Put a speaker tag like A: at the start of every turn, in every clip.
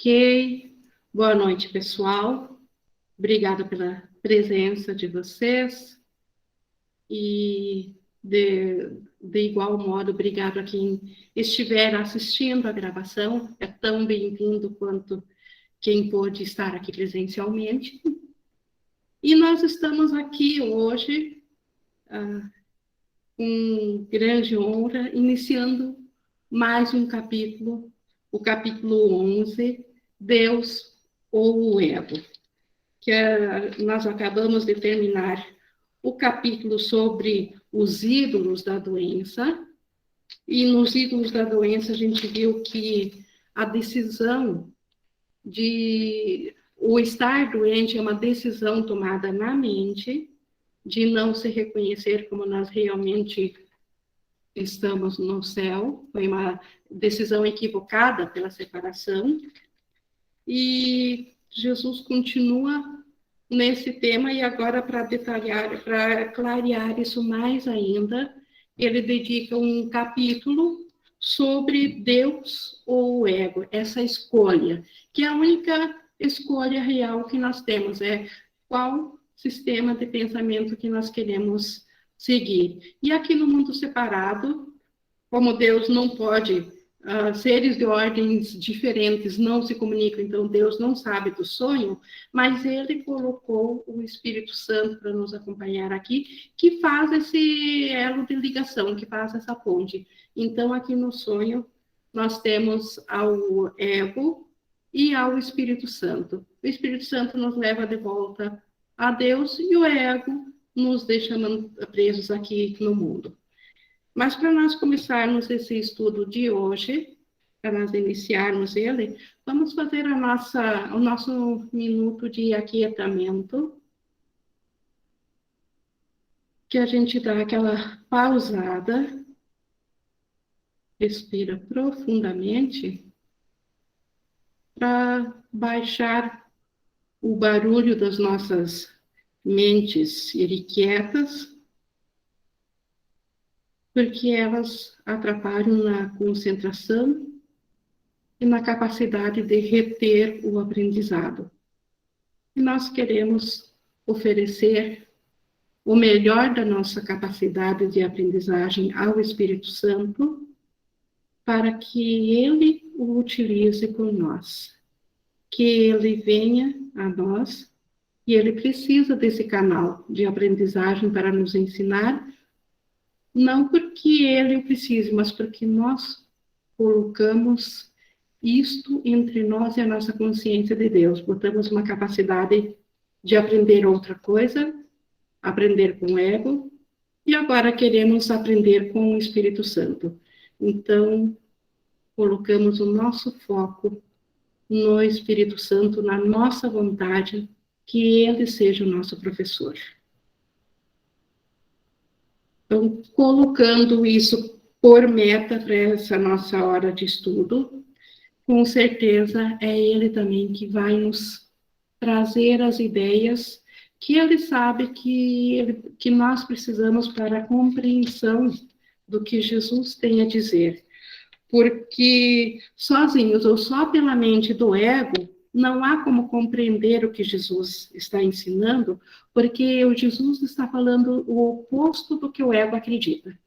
A: Ok. Boa noite, pessoal. Obrigada pela presença de vocês. E, de igual modo, obrigado a quem estiver assistindo a gravação. É tão bem-vindo quanto quem pôde estar aqui presencialmente. E nós estamos aqui hoje, com grande honra, iniciando mais um capítulo, o capítulo 11, Deus ou o Ego, que nós acabamos de terminar o capítulo sobre os ídolos da doença, e nos ídolos da doença a gente viu que a decisão de o estar doente é uma decisão tomada na mente, de não se reconhecer como nós realmente estamos no céu, foi uma decisão equivocada pela separação, e Jesus continua nesse tema, e agora para detalhar, para clarear isso mais ainda, ele dedica um capítulo sobre Deus ou o ego, essa escolha, que é a única escolha real que nós temos, é qual sistema de pensamento que nós queremos seguir. E aqui no mundo separado, como Deus não pode, seres de ordens diferentes não se comunicam, então Deus não sabe do sonho, mas Ele colocou o Espírito Santo para nos acompanhar aqui, que faz esse elo de ligação, que faz essa ponte. Então, aqui no sonho, nós temos ao ego e ao Espírito Santo. O Espírito Santo nos leva de volta a Deus e o ego nos deixa presos aqui no mundo. Mas para nós começarmos esse estudo de hoje, para nós iniciarmos ele, vamos fazer o nosso minuto de aquietamento, que a gente dá aquela pausada, respira profundamente, para baixar o barulho das nossas mentes irrequietas, porque elas atrapalham na concentração e na capacidade de reter o aprendizado. E nós queremos oferecer o melhor da nossa capacidade de aprendizagem ao Espírito Santo, para que Ele o utilize por nós, que Ele venha a nós, e Ele precisa desse canal de aprendizagem para nos ensinar, não porque Ele o precise, mas porque nós colocamos isto entre nós e a nossa consciência de Deus. Botamos uma capacidade de aprender outra coisa, aprender com o ego, e agora queremos aprender com o Espírito Santo. Então, colocamos o nosso foco no Espírito Santo, na nossa vontade, que Ele seja o nosso professor. Então, colocando isso por meta para essa nossa hora de estudo, com certeza é Ele também que vai nos trazer as ideias que Ele sabe que nós precisamos para a compreensão do que Jesus tem a dizer. Porque sozinhos ou só pela mente do ego, não há como compreender o que Jesus está ensinando, porque o Jesus está falando o oposto do que o ego acredita.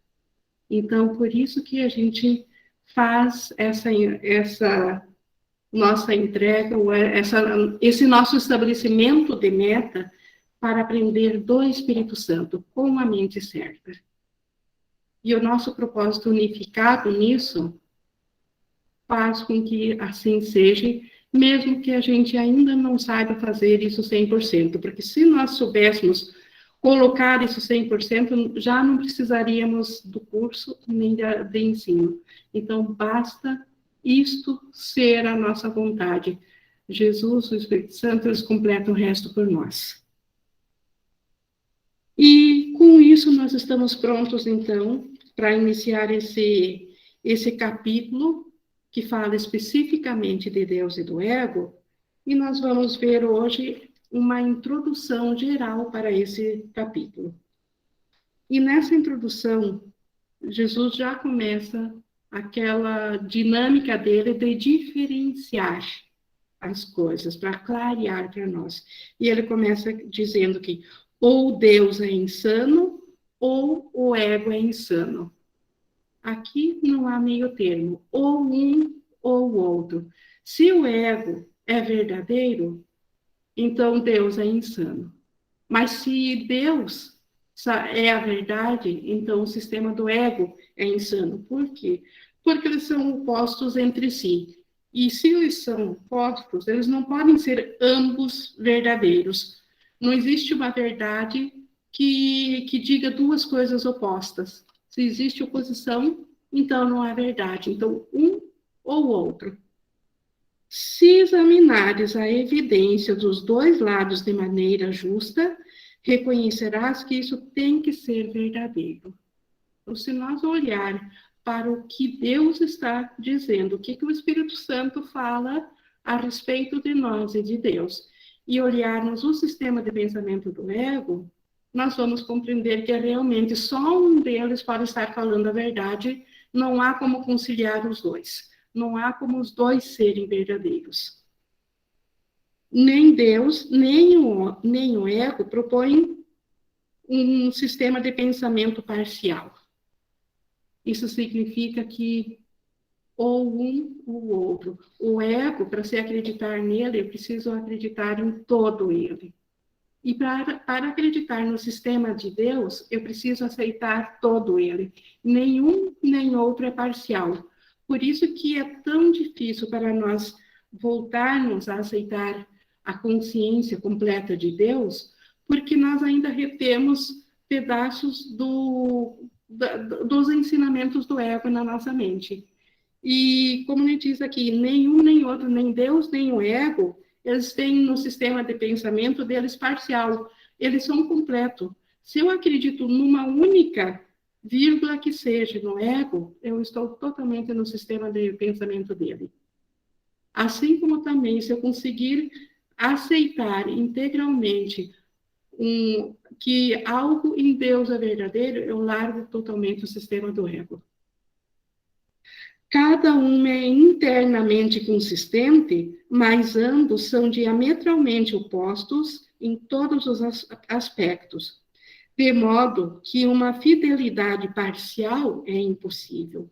A: Então, por isso que a gente faz essa nossa entrega, esse nosso estabelecimento de meta para aprender do Espírito Santo com a mente certa. E o nosso propósito unificado nisso faz com que assim seja, mesmo que a gente ainda não saiba fazer isso 100%, porque se nós soubéssemos colocar isso 100%, já não precisaríamos do curso nem de ensino. Então, basta isto ser a nossa vontade. Jesus, o Espírito Santo, eles completam o resto por nós. E com isso nós estamos prontos, então, para iniciar esse capítulo que fala especificamente de Deus e do ego, e nós vamos ver hoje uma introdução geral para esse capítulo. E nessa introdução, Jesus já começa aquela dinâmica dele de diferenciar as coisas, para clarear para nós. E ele começa dizendo que ou Deus é insano, ou o ego é insano. Aqui não há meio termo, ou um ou o outro. Se o ego é verdadeiro, então Deus é insano. Mas se Deus é a verdade, então o sistema do ego é insano. Por quê? Porque eles são opostos entre si. E se eles são opostos, eles não podem ser ambos verdadeiros. Não existe uma verdade que diga duas coisas opostas. Se existe oposição, então não é verdade. Então, um ou outro. Se examinares a evidência dos dois lados de maneira justa, reconhecerás que isso tem que ser verdadeiro. Então, se nós olharmos para o que Deus está dizendo, o que o Espírito Santo fala a respeito de nós e de Deus, e olharmos o sistema de pensamento do ego, nós vamos compreender que realmente só um deles pode estar falando a verdade, não há como conciliar os dois. Não há como os dois serem verdadeiros. Nem Deus, nem o ego propõem um sistema de pensamento parcial. Isso significa que ou um ou o outro. O ego, para se acreditar nele, eu preciso acreditar em todo ele. E para acreditar no sistema de Deus, eu preciso aceitar todo ele. Nenhum nem outro é parcial. Por isso que é tão difícil para nós voltarmos a aceitar a consciência completa de Deus, porque nós ainda retemos pedaços dos ensinamentos do ego na nossa mente. E, como ele diz aqui, nenhum nem outro, nem Deus, nem o ego, eles têm no sistema de pensamento deles parcial. Eles são completos. Se eu acredito numa única vírgula que seja no ego, eu estou totalmente no sistema de pensamento dele. Assim como também, se eu conseguir aceitar integralmente que algo em Deus é verdadeiro, eu largo totalmente o sistema do ego. Cada um é internamente consistente, mas ambos são diametralmente opostos em todos os aspectos, de modo que uma fidelidade parcial é impossível.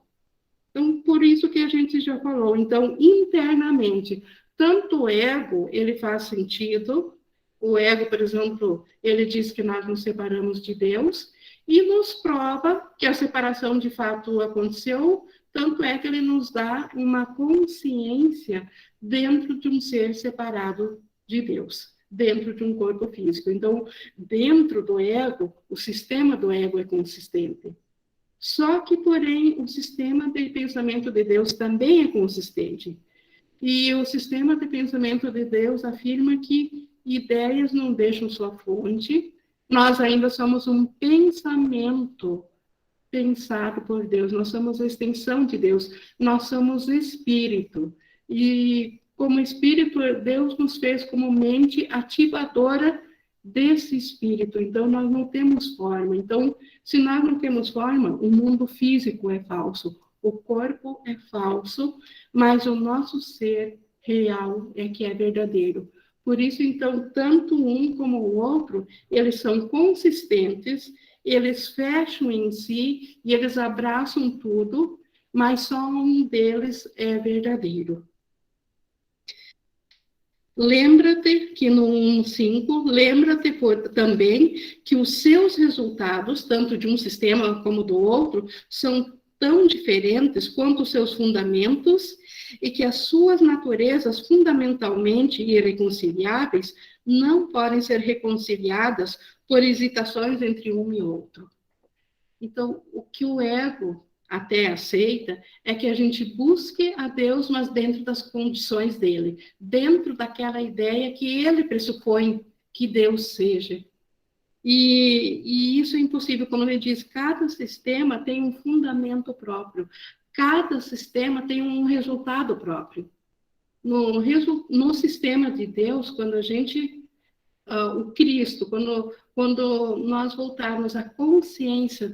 A: Então, por isso que a gente já falou. Então, internamente, tanto o ego, ele faz sentido. O ego, por exemplo, ele diz que nós nos separamos de Deus e nos prova que a separação de fato aconteceu, tanto é que ele nos dá uma consciência dentro de um ser separado de Deus, dentro de um corpo físico. Então, dentro do ego, o sistema do ego é consistente. Só que, porém, o sistema de pensamento de Deus também é consistente. E o sistema de pensamento de Deus afirma que ideias não deixam sua fonte, nós ainda somos um pensamento pensado por Deus, nós somos a extensão de Deus, nós somos espírito. E como espírito, Deus nos fez como mente ativadora desse espírito. Então, nós não temos forma. Então, se nós não temos forma, o mundo físico é falso, o corpo é falso, mas o nosso ser real é que é verdadeiro. Por isso, então, tanto um como o outro, eles são consistentes, eles fecham em si e eles abraçam tudo, mas só um deles é verdadeiro. Lembra-te que no 1.5, lembra-te também que os seus resultados, tanto de um sistema como do outro, são tão diferentes quanto os seus fundamentos e que as suas naturezas fundamentalmente irreconciliáveis não podem ser reconciliadas por hesitações entre um e outro. Então, o que o ego até aceita é que a gente busque a Deus, mas dentro das condições dele, dentro daquela ideia que ele pressupõe que Deus seja. E isso é impossível, como ele diz, cada sistema tem um fundamento próprio, cada sistema tem um resultado próprio. No sistema de Deus, quando a gente, o Cristo, quando nós voltarmos à consciência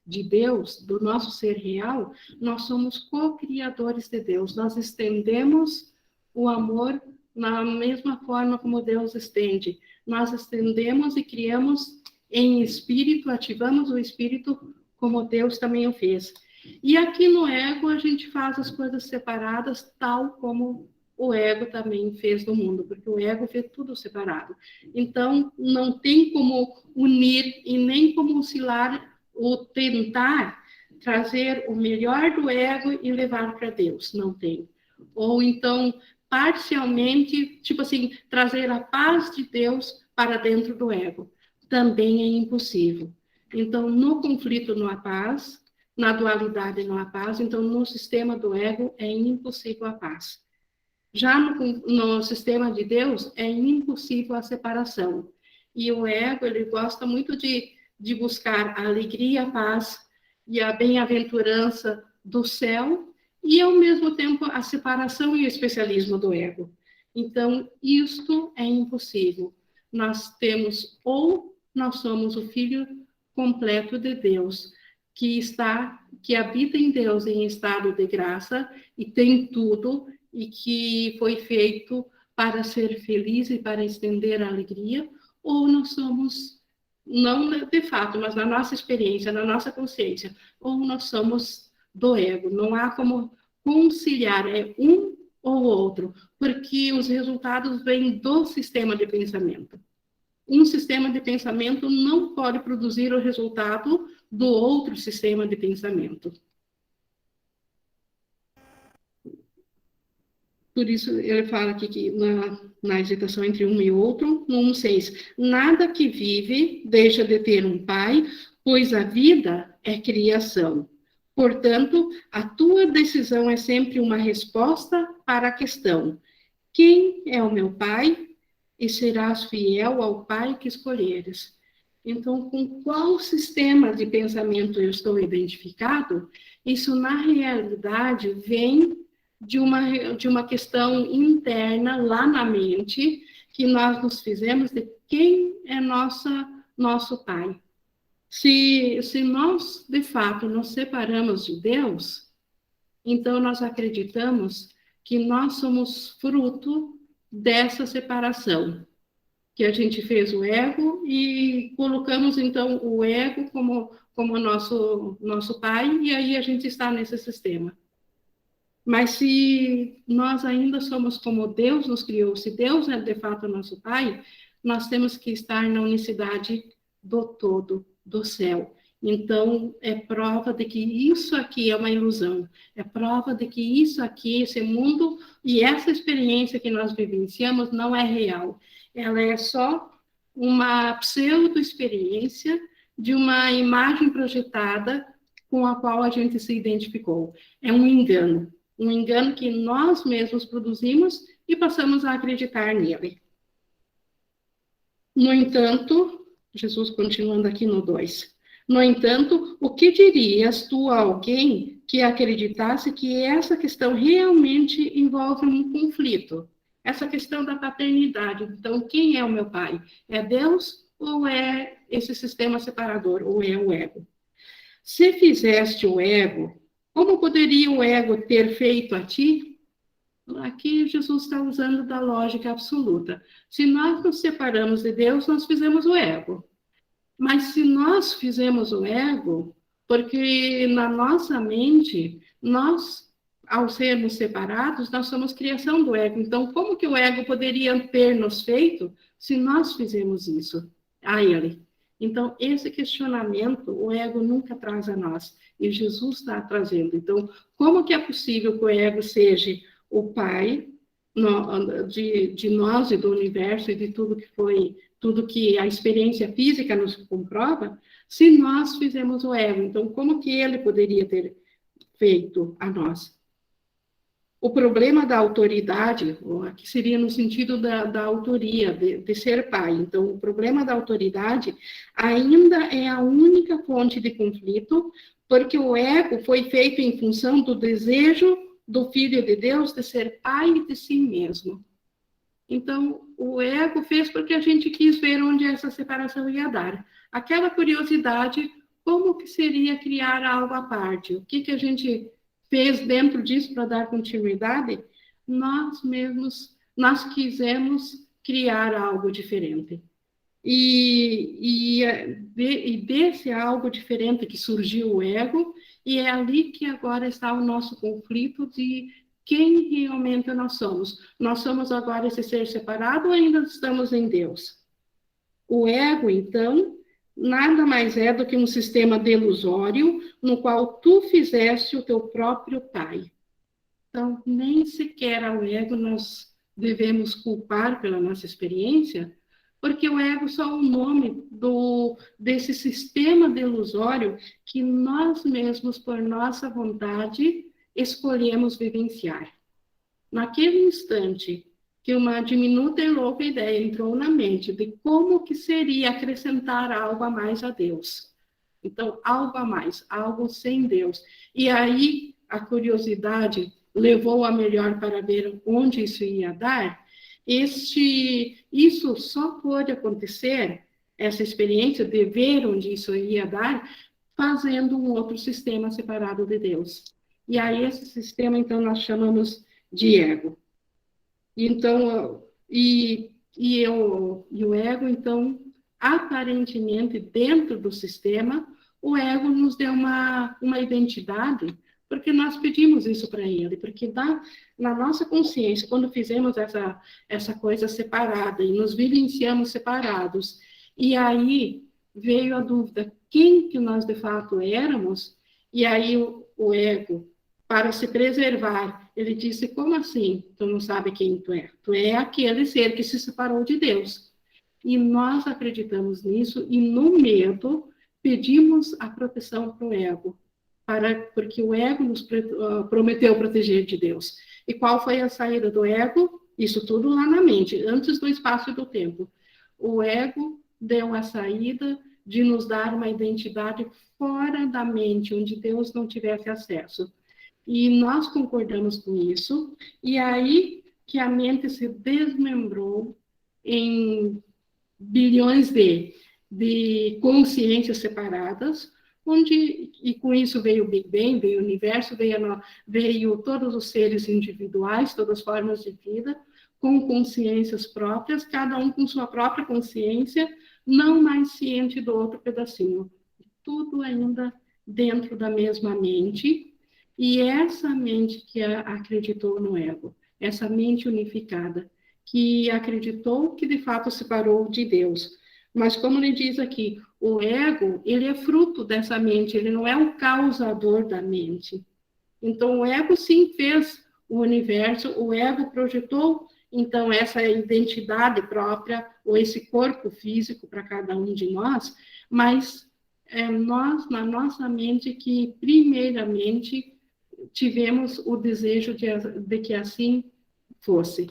A: de Deus, do nosso ser real, nós somos co-criadores de Deus, nós estendemos o amor na mesma forma como Deus estende. Nós estendemos e criamos em espírito, ativamos o espírito como Deus também o fez. E aqui no ego a gente faz as coisas separadas, tal como o ego também fez no mundo, porque o ego fez tudo separado. Então, não tem como unir e nem como oscilar ou tentar trazer o melhor do ego e levar para Deus. Não tem. Ou então, parcialmente, tipo assim, trazer a paz de Deus para dentro do ego. Também é impossível. Então, no conflito não há paz, na dualidade não há paz, então no sistema do ego é impossível a paz. Já no sistema de Deus é impossível a separação. E o ego, ele gosta muito de buscar a alegria, a paz e a bem-aventurança do céu e, ao mesmo tempo, a separação e o especialismo do ego. Então, isto é impossível. Nós temos, ou nós somos o Filho completo de Deus, que habita em Deus em estado de graça e tem tudo, e que foi feito para ser feliz e para estender a alegria, ou nós somos, não de fato, mas na nossa experiência, na nossa consciência, ou nós somos do ego. Não há como conciliar, é um ou outro, porque os resultados vêm do sistema de pensamento. Um sistema de pensamento não pode produzir o resultado do outro sistema de pensamento. Por isso, ele fala aqui que na hesitação entre um e outro, no 1,6, nada que vive deixa de ter um pai, pois a vida é criação. Portanto, a tua decisão é sempre uma resposta para a questão: quem é o meu pai? E serás fiel ao pai que escolheres. Então, com qual sistema de pensamento eu estou identificado? Isso, na realidade, vem de uma questão interna lá na mente, que nós nos fizemos de quem é nosso pai. Se nós, de fato, nos separamos de Deus, então nós acreditamos que nós somos fruto dessa separação, que a gente fez o ego e colocamos, então, o ego como nosso pai, e aí a gente está nesse sistema. Mas se nós ainda somos como Deus nos criou, se Deus é de fato nosso pai, nós temos que estar na unicidade do todo, do céu. Então, é prova de que isso aqui é uma ilusão. É prova de que isso aqui, esse mundo e essa experiência que nós vivenciamos não é real. Ela é só uma pseudo-experiência de uma imagem projetada com a qual a gente se identificou. É um engano. Um engano que nós mesmos produzimos e passamos a acreditar nele. No entanto, Jesus continuando aqui no 2. No entanto, o que dirias tu a alguém que acreditasse que essa questão realmente envolve um conflito? Essa questão da paternidade. Então, quem é o meu pai? É Deus ou é esse sistema separador, ou é o ego? Se fizeste o ego, como poderia o ego ter feito a ti? Aqui Jesus está usando da lógica absoluta. Se nós nos separamos de Deus, nós fizemos o ego. Mas se nós fizemos o ego, porque na nossa mente, nós, ao sermos separados, nós somos criação do ego. Então, como que o ego poderia ter nos feito se nós fizemos isso a ele? Então, esse questionamento, o ego nunca traz a nós, e Jesus está trazendo. Então, como que é possível que o ego seja o pai de nós e do universo e de tudo que a experiência física nos comprova, se nós fizemos o ego? Então, como que ele poderia ter feito a nós? O problema da autoridade, que seria no sentido da autoria, de ser pai. Então, o problema da autoridade ainda é a única fonte de conflito, porque o ego foi feito em função do desejo do Filho de Deus de ser pai de si mesmo. Então, o ego fez porque a gente quis ver onde essa separação ia dar. Aquela curiosidade, como que seria criar algo à parte? O que a gente fez dentro disso para dar continuidade? Nós mesmos nós quisemos criar algo diferente. E desse algo diferente que surgiu o ego, e é ali que agora está o nosso conflito de quem realmente nós somos. Nós somos agora esse ser separado ou ainda estamos em Deus? O ego, então, nada mais é do que um sistema delusório no qual tu fizeste o teu próprio pai. Então, nem sequer ao ego nós devemos culpar pela nossa experiência, porque o ego só é o nome desse sistema delusório que nós mesmos, por nossa vontade, escolhemos vivenciar. Naquele instante que uma diminuta e louca ideia entrou na mente de como que seria acrescentar algo a mais a Deus. Então, algo a mais, algo sem Deus. E aí, a curiosidade levou a melhor para ver onde isso ia dar. Isso só pode acontecer, essa experiência de ver onde isso ia dar, fazendo um outro sistema separado de Deus. E aí, esse sistema, então, nós chamamos de ego. Então, e o ego, então, aparentemente, dentro do sistema, o ego nos deu uma identidade, porque nós pedimos isso para ele, porque na nossa consciência, quando fizemos essa coisa separada e nos vivenciamos separados, e aí veio a dúvida, quem que nós de fato éramos, e aí o ego, para se preservar, ele disse, como assim? Tu não sabe quem tu é? Tu é aquele ser que se separou de Deus. E nós acreditamos nisso e no medo pedimos a proteção para o ego, porque o ego nos prometeu proteger de Deus. E qual foi a saída do ego? Isso tudo lá na mente, antes do espaço e do tempo. O ego deu a saída de nos dar uma identidade fora da mente, onde Deus não tivesse acesso. E nós concordamos com isso, e aí que a mente se desmembrou em bilhões de consciências separadas, e com isso veio o Big Bang, veio o universo, veio todos os seres individuais, todas as formas de vida, com consciências próprias, cada um com sua própria consciência, não mais ciente do outro pedacinho. Tudo ainda dentro da mesma mente, e essa mente que acreditou no ego, essa mente unificada, que acreditou que de fato se separou de Deus. Mas como ele diz aqui, o ego, ele é fruto dessa mente, ele não é o causador da mente. Então o ego sim fez o universo, o ego projetou então essa identidade própria, ou esse corpo físico para cada um de nós, mas nós, na nossa mente, que primeiramente tivemos o desejo de que assim fosse.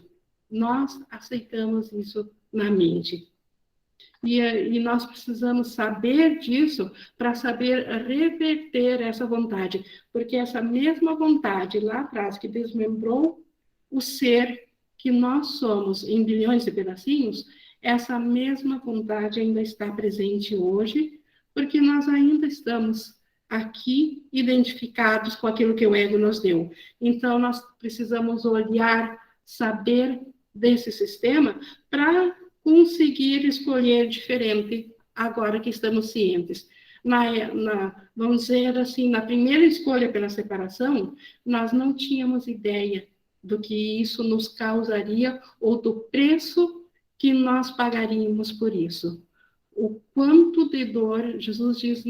A: Nós aceitamos isso na mente. E nós precisamos saber disso para saber reverter essa vontade, porque essa mesma vontade lá atrás que desmembrou o ser que nós somos em bilhões de pedacinhos, essa mesma vontade ainda está presente hoje, porque nós ainda estamos aqui identificados com aquilo que o ego nos deu. Então, nós precisamos olhar, saber desse sistema para conseguir escolher diferente agora que estamos cientes. Vamos dizer assim, na primeira escolha pela separação, nós não tínhamos ideia do que isso nos causaria ou do preço que nós pagaríamos por isso. O quanto de dor, Jesus diz,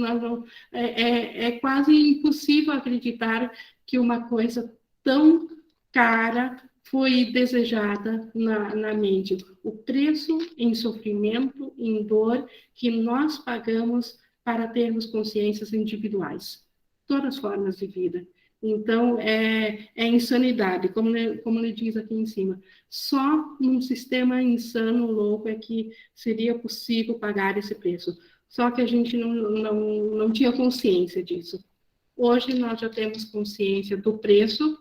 A: é quase impossível acreditar que uma coisa tão cara foi desejada na mente. O preço em sofrimento, em dor, que nós pagamos para termos consciências individuais. Todas as formas de vida. Então, é insanidade, como ele diz aqui em cima. Só num sistema insano, louco, é que seria possível pagar esse preço. Só que a gente não tinha consciência disso. Hoje nós já temos consciência do preço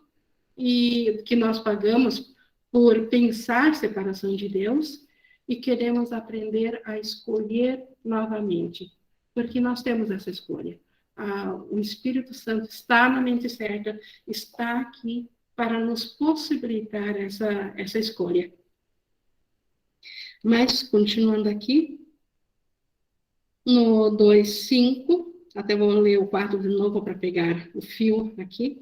A: e que nós pagamos por pensar separação de Deus e queremos aprender a escolher novamente, porque nós temos essa escolha. O Espírito Santo está na mente certa, está aqui para nos possibilitar essa escolha. Mas, continuando aqui, no 2:5, até vou ler o 4 de novo para pegar o fio aqui.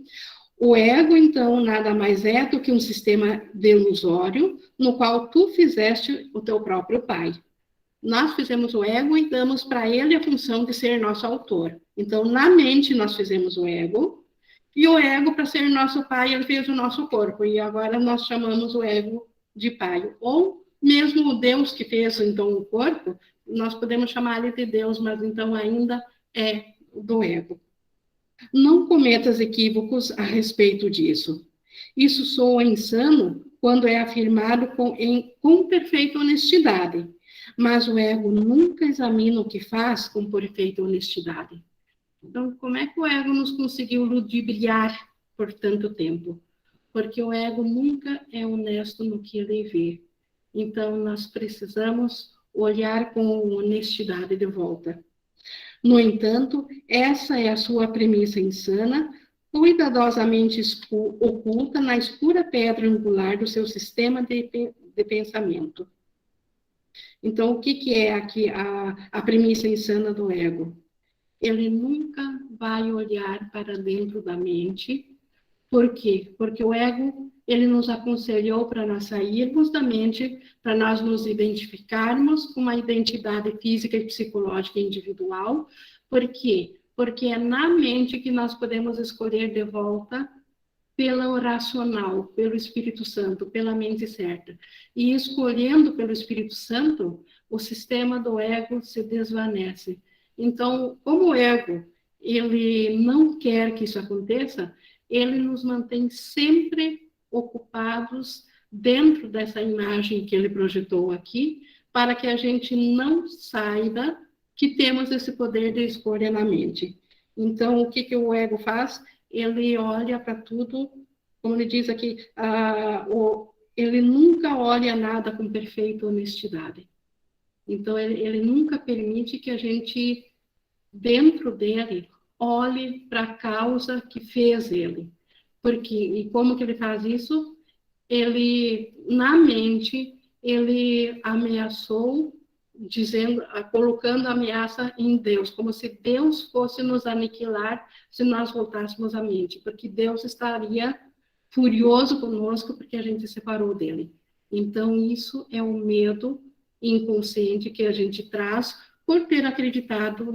A: O ego, então, nada mais é do que um sistema delusório no qual tu fizeste o teu próprio pai. Nós fizemos o ego e damos para ele a função de ser nosso autor. Então, na mente, nós fizemos o ego, e o ego, para ser nosso pai, ele fez o nosso corpo, e agora nós chamamos o ego de pai. Ou mesmo o Deus que fez, então, o corpo, nós podemos chamar ele de Deus, mas então ainda é do ego. Não cometas equívocos a respeito disso. Isso soa insano quando é afirmado com perfeita honestidade, mas o ego nunca examina o que faz com perfeita honestidade. Então, como é que o ego nos conseguiu ludibriar por tanto tempo? Porque o ego nunca é honesto no que ele vê. Então, nós precisamos olhar com honestidade de volta. No entanto, essa é a sua premissa insana, cuidadosamente oculta na escura pedra angular do seu sistema de pensamento. Então, o que é aqui a premissa insana do ego? Ele nunca vai olhar para dentro da mente. Por quê? Porque o ego, ele nos aconselhou para nós sairmos da mente, para nós nos identificarmos com uma identidade física e psicológica individual. Por quê? Porque é na mente que nós podemos escolher de volta pelo racional, pelo Espírito Santo, pela mente certa. E escolhendo pelo Espírito Santo, o sistema do ego se desvanece. Então, como o ego, ele não quer que isso aconteça, ele nos mantém sempre ocupados dentro dessa imagem que ele projetou aqui, para que a gente não saiba que temos esse poder de escolha na mente. Então, o que o ego faz? Ele olha para tudo, como ele diz aqui, ele nunca olha nada com perfeita honestidade. Então, ele nunca permite que a gente, dentro dele, olhe para a causa que fez ele. E como que ele faz isso? Ele, na mente, ele ameaçou, colocando ameaça em Deus, como se Deus fosse nos aniquilar se nós voltássemos à mente, porque Deus estaria furioso conosco porque a gente se separou dele. Então, isso é o medo inconsciente que a gente traz por ter acreditado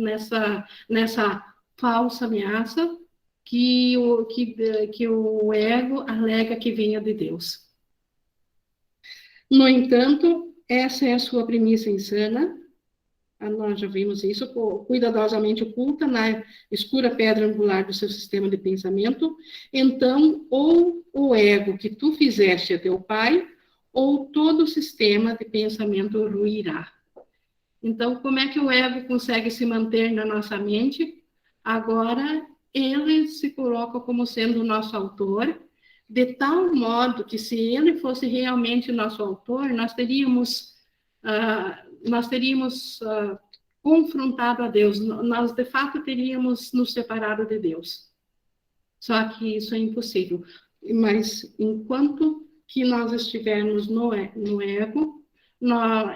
A: nessa falsa ameaça que o ego alega que venha de Deus. No entanto, essa é a sua premissa insana. Nós já vimos isso, cuidadosamente oculta na escura pedra angular do seu sistema de pensamento. Então, ou o ego que tu fizeste é teu pai, ou todo o sistema de pensamento ruirá. Então, como é que o ego consegue se manter na nossa mente? Agora, ele se coloca como sendo o nosso autor, de tal modo que, se ele fosse realmente nosso autor, nós teríamos confrontado a Deus, nós, de fato, teríamos nos separado de Deus. Só que isso é impossível. Mas, enquanto que nós estivermos no ego,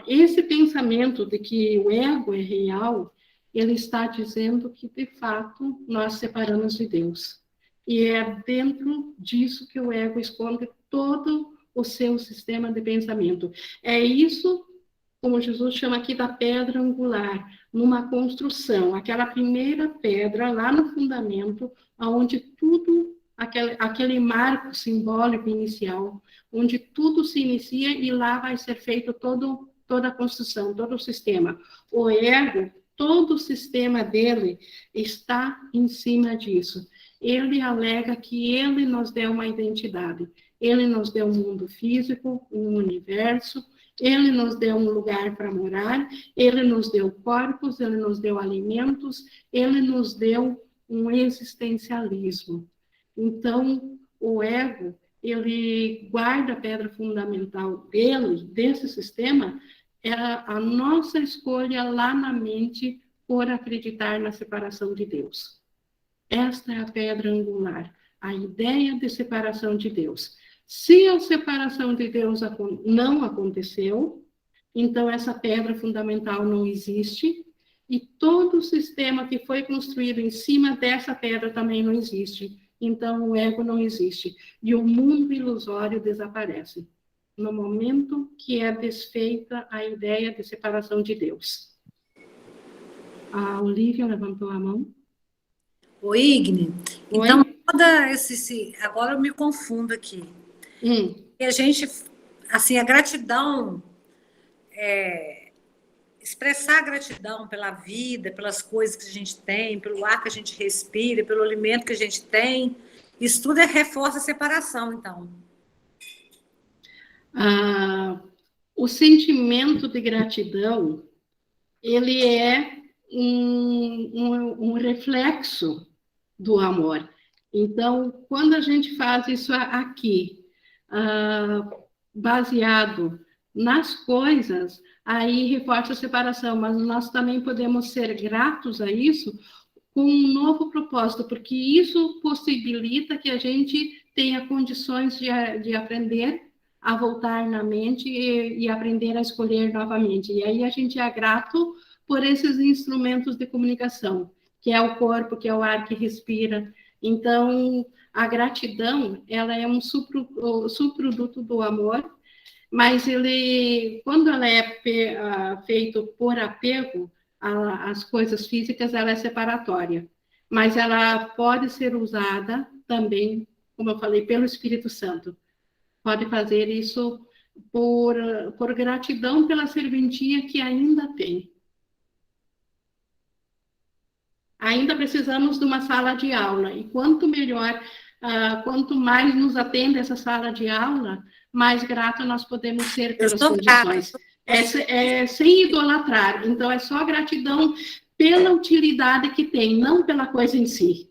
A: esse pensamento de que o ego é real, ele está dizendo que, de fato, nós separamos de Deus. E é dentro disso que o ego esconde todo o seu sistema de pensamento. É isso, como Jesus chama aqui, da pedra angular, numa construção, aquela primeira pedra lá no fundamento, onde tudo, aquele marco simbólico inicial, onde tudo se inicia e lá vai ser feito toda a construção, todo o sistema. O ego, todo o sistema dele está em cima disso. Ele alega que ele nos deu uma identidade, ele nos deu um mundo físico, um universo, ele nos deu um lugar para morar, ele nos deu corpos, ele nos deu alimentos, ele nos deu um existencialismo. Então, o ego, ele guarda a pedra fundamental desse sistema, é a nossa escolha lá na mente por acreditar na separação de Deus. Esta é a pedra angular, a ideia de separação de Deus. Se a separação de Deus não aconteceu, Então, essa pedra fundamental não existe, e todo o sistema que foi construído em cima dessa pedra também não existe. Então, o ego não existe. E o mundo ilusório desaparece no momento que é desfeita a ideia de separação de Deus. A Olivia levantou a mão.
B: Ô, Igne,
A: Oi?
B: então, agora eu me confundo aqui. E a gente, assim, a gratidão, expressar a gratidão pela vida, pelas coisas que a gente tem, pelo ar que a gente respira, pelo alimento que a gente tem, isso tudo reforça a separação, então.
A: O sentimento de gratidão, ele é um reflexo do amor. Então, quando a gente faz isso aqui, baseado nas coisas, aí reforça a separação, mas nós também podemos ser gratos a isso com um novo propósito, porque isso possibilita que a gente tenha condições de aprender a voltar na mente e aprender a escolher novamente. E aí a gente é grato por esses instrumentos de comunicação, que é o corpo, que é o ar que respira. Então, a gratidão, ela é um subproduto do amor, mas quando ela é feito por apego às coisas físicas, ela é separatória. Mas ela pode ser usada também, como eu falei, pelo Espírito Santo. Pode fazer isso por gratidão pela serventia que ainda tem. Ainda precisamos de uma sala de aula, e quanto melhor, quanto mais nos atende essa sala de aula, mais grato nós podemos ser pelas condições. Sem idolatrar, então é só gratidão pela utilidade que tem, não pela coisa em si.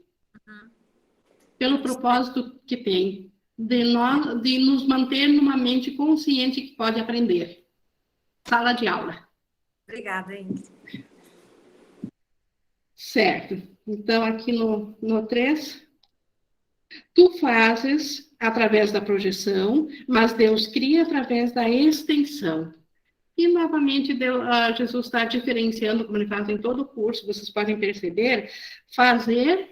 A: Pelo propósito que tem, de nos manter numa mente consciente que pode aprender. Sala de aula.
B: Obrigada, Ingrid.
A: Certo. Então, aqui no 3, tu fazes através da projeção, mas Deus cria através da extensão. E, novamente, Jesus está diferenciando, como ele faz em todo o curso, vocês podem perceber, fazer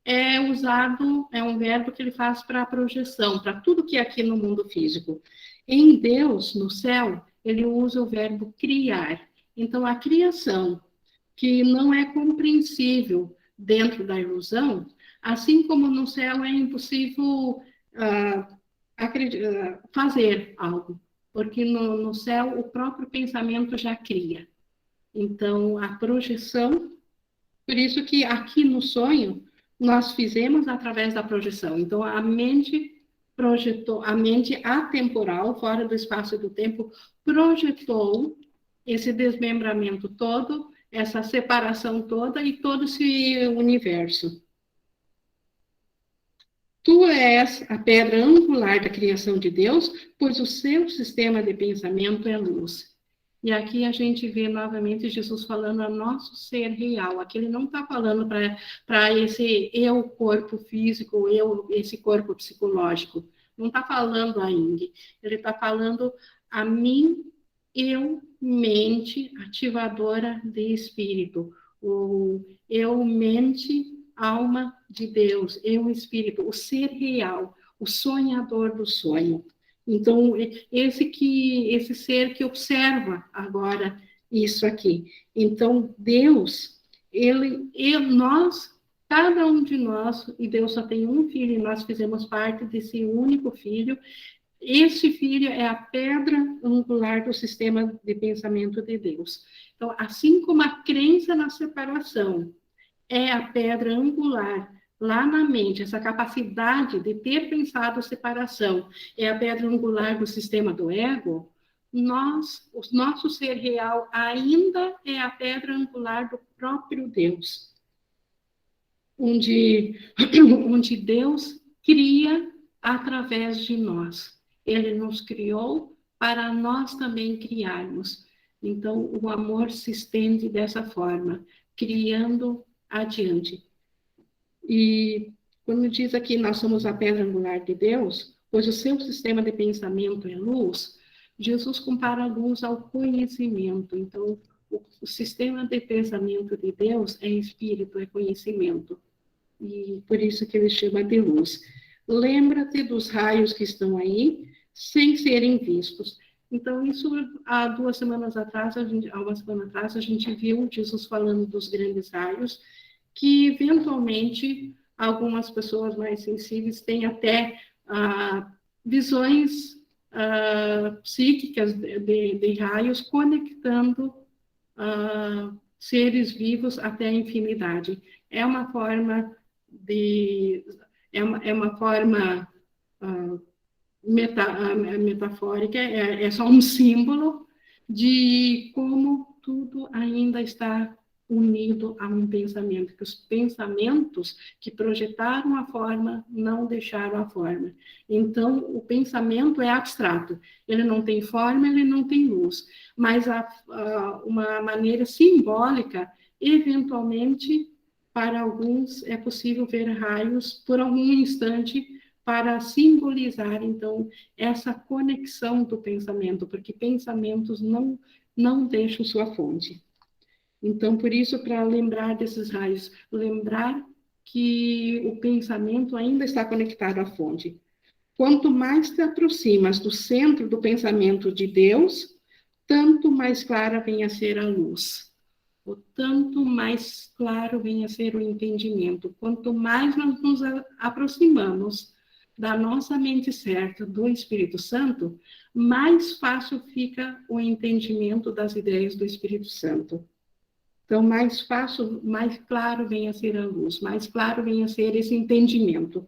A: é um verbo que ele faz para a projeção, para tudo que é aqui no mundo físico. Em Deus, no céu, ele usa o verbo criar. Então, a criação, que não é compreensível dentro da ilusão, assim como no céu é impossível fazer algo, porque no céu o próprio pensamento já cria. Então, a projeção, por isso que aqui no sonho, nós fizemos através da projeção. Então, a mente projetou, a mente atemporal, fora do espaço e do tempo, projetou esse desmembramento todo, essa separação toda e todo esse universo. Tu és a pedra angular da criação de Deus, pois o seu sistema de pensamento é luz. E aqui a gente vê novamente Jesus falando a nosso ser real. Aqui ele não está falando para esse eu corpo físico, esse corpo psicológico. Não está falando ainda. Ele está falando a mim, eu, mente ativadora de espírito. O eu, mente, alma de Deus, eu, espírito, o ser real, o sonhador do sonho. Então, esse ser que observa agora isso aqui. Então, Deus, nós, cada um de nós, e Deus só tem um filho, e nós fizemos parte desse único filho. Esse filho é a pedra angular do sistema de pensamento de Deus. Então, assim como a crença na separação é a pedra angular lá na mente, essa capacidade de ter pensado separação, é a pedra angular do sistema do ego, o nosso ser real ainda é a pedra angular do próprio Deus, onde Deus cria através de nós. Ele nos criou para nós também criarmos. Então, o amor se estende dessa forma, criando adiante. E quando diz aqui, nós somos a pedra angular de Deus, pois o seu sistema de pensamento é luz, Jesus compara a luz ao conhecimento. Então, o sistema de pensamento de Deus é espírito, é conhecimento. E por isso que ele chama de luz. Lembra-te dos raios que estão aí, sem serem vistos. Então, isso, há 2 semanas atrás, há uma semana atrás, a gente viu Jesus falando dos grandes raios, que, eventualmente, algumas pessoas mais sensíveis têm até visões psíquicas de raios conectando seres vivos até a infinidade. É uma forma metafórica, é só um símbolo de como tudo ainda está unido a um pensamento, que os pensamentos que projetaram a forma não deixaram a forma. Então, o pensamento é abstrato, ele não tem forma, ele não tem luz, mas uma maneira simbólica, eventualmente, para alguns é possível ver raios por algum instante para simbolizar, então, essa conexão do pensamento, porque pensamentos não deixam sua fonte. Então, por isso, para lembrar desses raios, lembrar que o pensamento ainda está conectado à fonte. Quanto mais te aproximas do centro do pensamento de Deus, tanto mais clara vem a ser a luz. O tanto mais claro vem a ser o entendimento. Quanto mais nós nos aproximamos da nossa mente certa, do Espírito Santo, mais fácil fica o entendimento das ideias do Espírito Santo. Então, mais fácil, mais claro vem a ser a luz, mais claro vem a ser esse entendimento.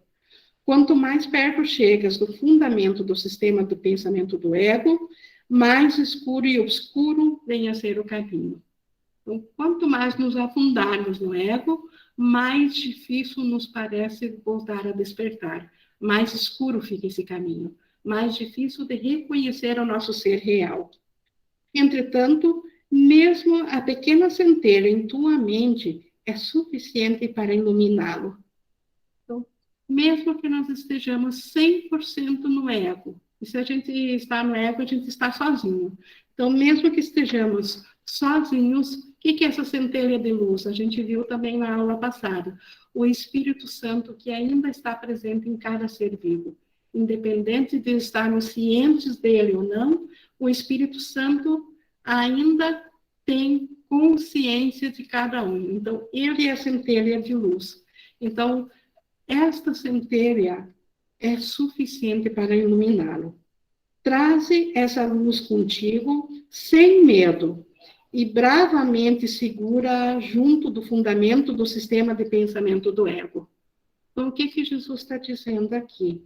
A: Quanto mais perto chegas do fundamento do sistema do pensamento do ego, mais escuro e obscuro vem a ser o caminho. Então, quanto mais nos afundarmos no ego, mais difícil nos parece voltar a despertar. Mais escuro fica esse caminho, mais difícil de reconhecer o nosso ser real. Entretanto, mesmo a pequena centelha em tua mente é suficiente para iluminá-lo. Então, mesmo que nós estejamos 100% no ego, e se a gente está no ego, a gente está sozinho. Então, mesmo que estejamos sozinhos, o que é essa centelha de luz? A gente viu também na aula passada. O Espírito Santo que ainda está presente em cada ser vivo. Independente de estarmos cientes dele ou não, o Espírito Santo ainda tem consciência de cada um. Então, ele é a centelha de luz. Então, esta centelha é suficiente para iluminá-lo. Traze essa luz contigo, sem medo, e bravamente segura junto do fundamento do sistema de pensamento do ego. Então, o que Jesus está dizendo aqui?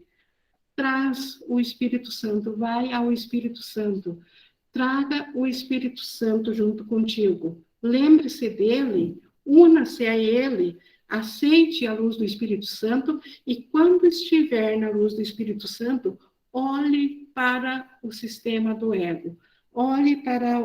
A: Traz o Espírito Santo, vai ao Espírito Santo, traga o Espírito Santo junto contigo. Lembre-se dele, una-se a ele, aceite a luz do Espírito Santo e quando estiver na luz do Espírito Santo, olhe para o sistema do ego. Olhe para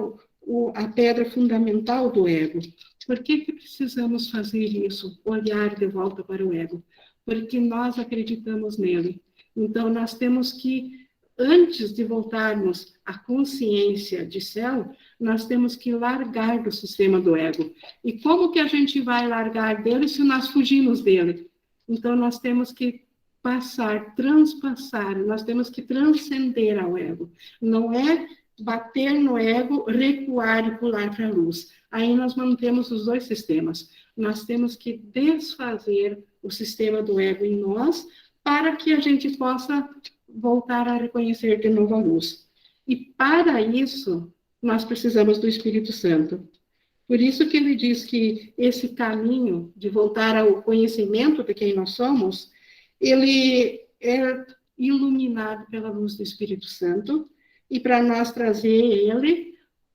A: a pedra fundamental do ego. Por que precisamos fazer isso? Olhar de volta para o ego. Porque nós acreditamos nele. Então, nós temos que, antes de voltarmos à consciência de céu, nós temos que largar do sistema do ego. E como que a gente vai largar dele se nós fugimos dele? Então, nós temos que transpassar, nós temos que transcender ao ego. Não é bater no ego, recuar e pular para a luz. Aí nós mantemos os dois sistemas. Nós temos que desfazer o sistema do ego em nós, para que a gente possa voltar a reconhecer de novo a luz. E para isso, nós precisamos do Espírito Santo. Por isso que ele diz que esse caminho de voltar ao conhecimento de quem nós somos, ele é iluminado pela luz do Espírito Santo, e para nós trazer ele,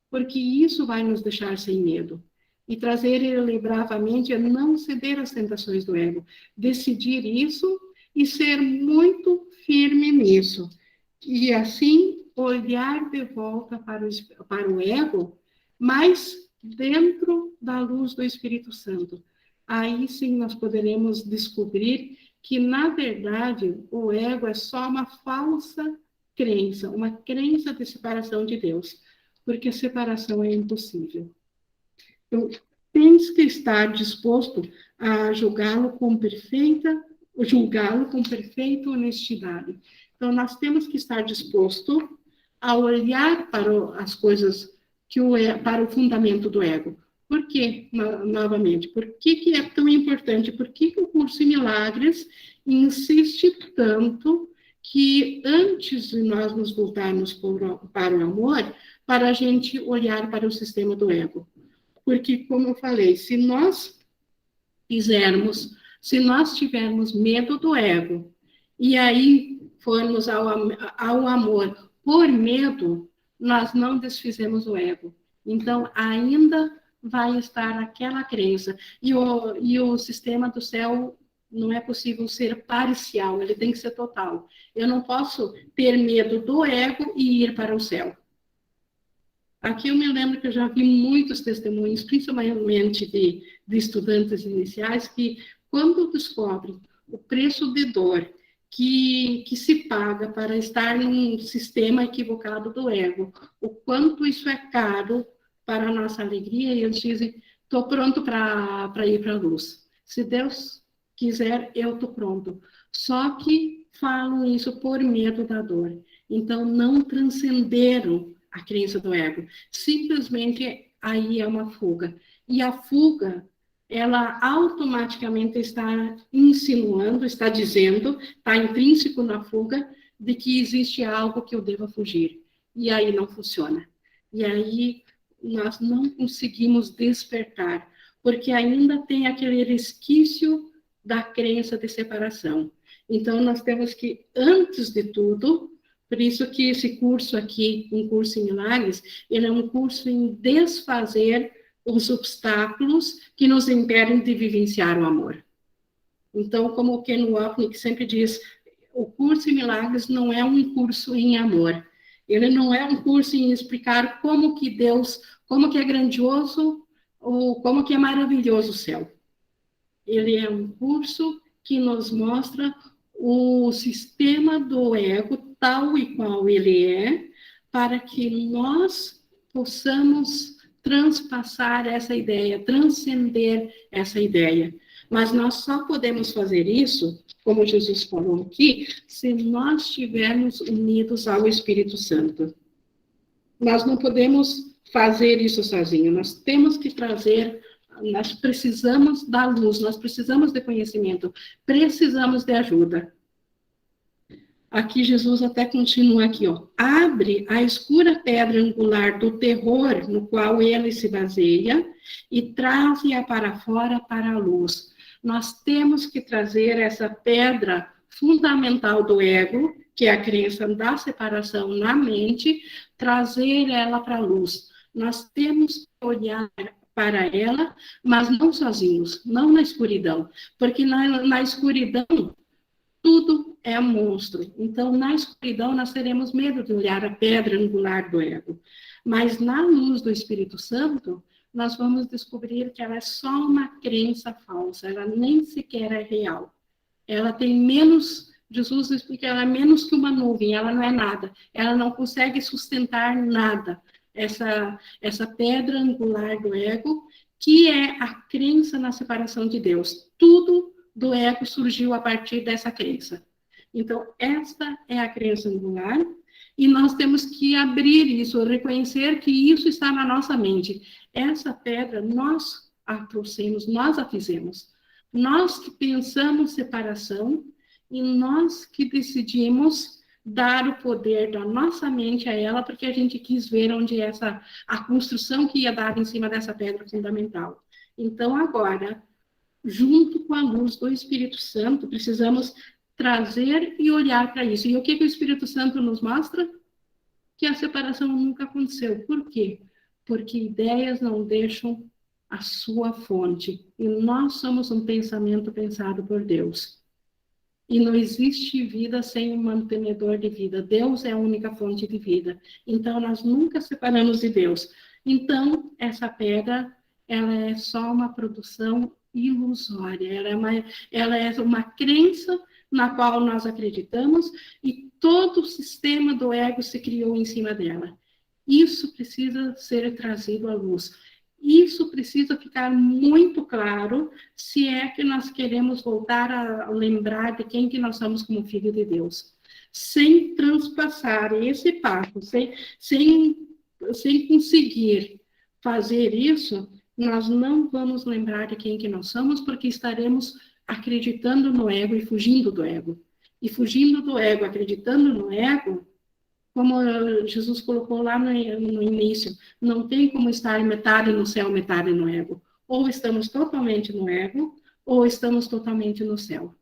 A: porque isso vai nos deixar sem medo. E trazer ele bravamente é não ceder às tentações do ego. Decidir isso e ser muito firme nisso. E assim, olhar de volta para o ego, mas dentro da luz do Espírito Santo. Aí sim nós poderemos descobrir que, na verdade, o ego é só uma falsa uma crença de separação de Deus, porque a separação é impossível. Então, tens que estar disposto a julgá-lo com perfeita honestidade. Então, nós temos que estar disposto a olhar para as coisas para o fundamento do ego. Por quê, novamente? Por que é tão importante? Por que o curso em milagres insiste tanto que antes de nós nos voltarmos para o amor, para a gente olhar para o sistema do ego? Porque, como eu falei, se nós tivermos medo do ego, e aí formos ao amor por medo, nós não desfizemos o ego. Então, ainda vai estar aquela crença. E o sistema do céu não é possível ser parcial, ele tem que ser total. Eu não posso ter medo do ego e ir para o céu. Aqui eu me lembro que eu já vi muitos testemunhos, principalmente de estudantes iniciais, que quando descobrem o preço de dor que se paga para estar num sistema equivocado do ego, o quanto isso é caro para a nossa alegria, e eles dizem, estou pronto para ir para a luz. Se Deus quiser, eu estou pronto. Só que falam isso por medo da dor. Então, não transcenderam a crença do ego. Simplesmente aí é uma fuga. E a fuga, ela automaticamente está insinuando, está dizendo, está intrínseco na fuga, de que existe algo que eu deva fugir. E aí não funciona. E aí nós não conseguimos despertar, porque ainda tem aquele resquício da crença de separação. Então, nós temos que, antes de tudo, por isso que esse curso aqui, um curso em milagres, ele é um curso em desfazer os obstáculos que nos impedem de vivenciar o amor. Então, como o Ken Wapnick sempre diz, o curso em milagres não é um curso em amor. Ele não é um curso em explicar como que Deus, como que é grandioso ou como que é maravilhoso o céu. Ele é um curso que nos mostra o sistema do ego tal e qual ele é, para que nós possamos transpassar essa ideia, transcender essa ideia. Mas nós só podemos fazer isso, como Jesus falou aqui, se nós estivermos unidos ao Espírito Santo. Nós não podemos fazer isso sozinhos, nós temos que trazer, nós precisamos da luz, nós precisamos de conhecimento, precisamos de ajuda. Aqui Jesus até continua aqui, ó. Abre a escura pedra angular do terror no qual ele se baseia e traze-a para fora para a luz. Nós temos que trazer essa pedra fundamental do ego, que é a crença da separação na mente, trazer ela para a luz. Nós temos que olhar para ela, mas não sozinhos, não na escuridão, porque na escuridão tudo é monstro. Então, na escuridão, nós teremos medo de olhar a pedra angular do ego. Mas na luz do Espírito Santo, nós vamos descobrir que ela é só uma crença falsa, ela nem sequer é real. Ela tem menos, Jesus explica, ela é menos que uma nuvem, ela não é nada. Ela não consegue sustentar nada. Essa pedra angular do ego, que é a crença na separação de Deus. Tudo do ego surgiu a partir dessa crença. Então, esta é a crença angular, e nós temos que abrir isso, reconhecer que isso está na nossa mente. Essa pedra, nós a trouxemos, nós a fizemos. Nós que pensamos separação, e nós que decidimos dar o poder da nossa mente a ela, porque a gente quis ver onde a construção que ia dar em cima dessa pedra fundamental. Então, agora, junto com a luz do Espírito Santo, precisamos trazer e olhar para isso. E o que o Espírito Santo nos mostra? Que a separação nunca aconteceu. Por quê? Porque ideias não deixam a sua fonte. E nós somos um pensamento pensado por Deus. E não existe vida sem um mantenedor de vida. Deus é a única fonte de vida. Então, nós nunca separamos de Deus. Então, essa pedra, ela é só uma produção ilusória. Ela é uma crença na qual nós acreditamos, e todo o sistema do ego se criou em cima dela. Isso precisa ser trazido à luz. Isso precisa ficar muito claro se é que nós queremos voltar a lembrar de quem que nós somos como filho de Deus. Sem transpassar esse passo, sem conseguir fazer isso, nós não vamos lembrar de quem que nós somos, porque estaremos acreditando no ego e fugindo do ego. E fugindo do ego, acreditando no ego, como Jesus colocou lá no início, não tem como estar metade no céu, metade no ego. Ou estamos totalmente no ego, ou estamos totalmente no céu.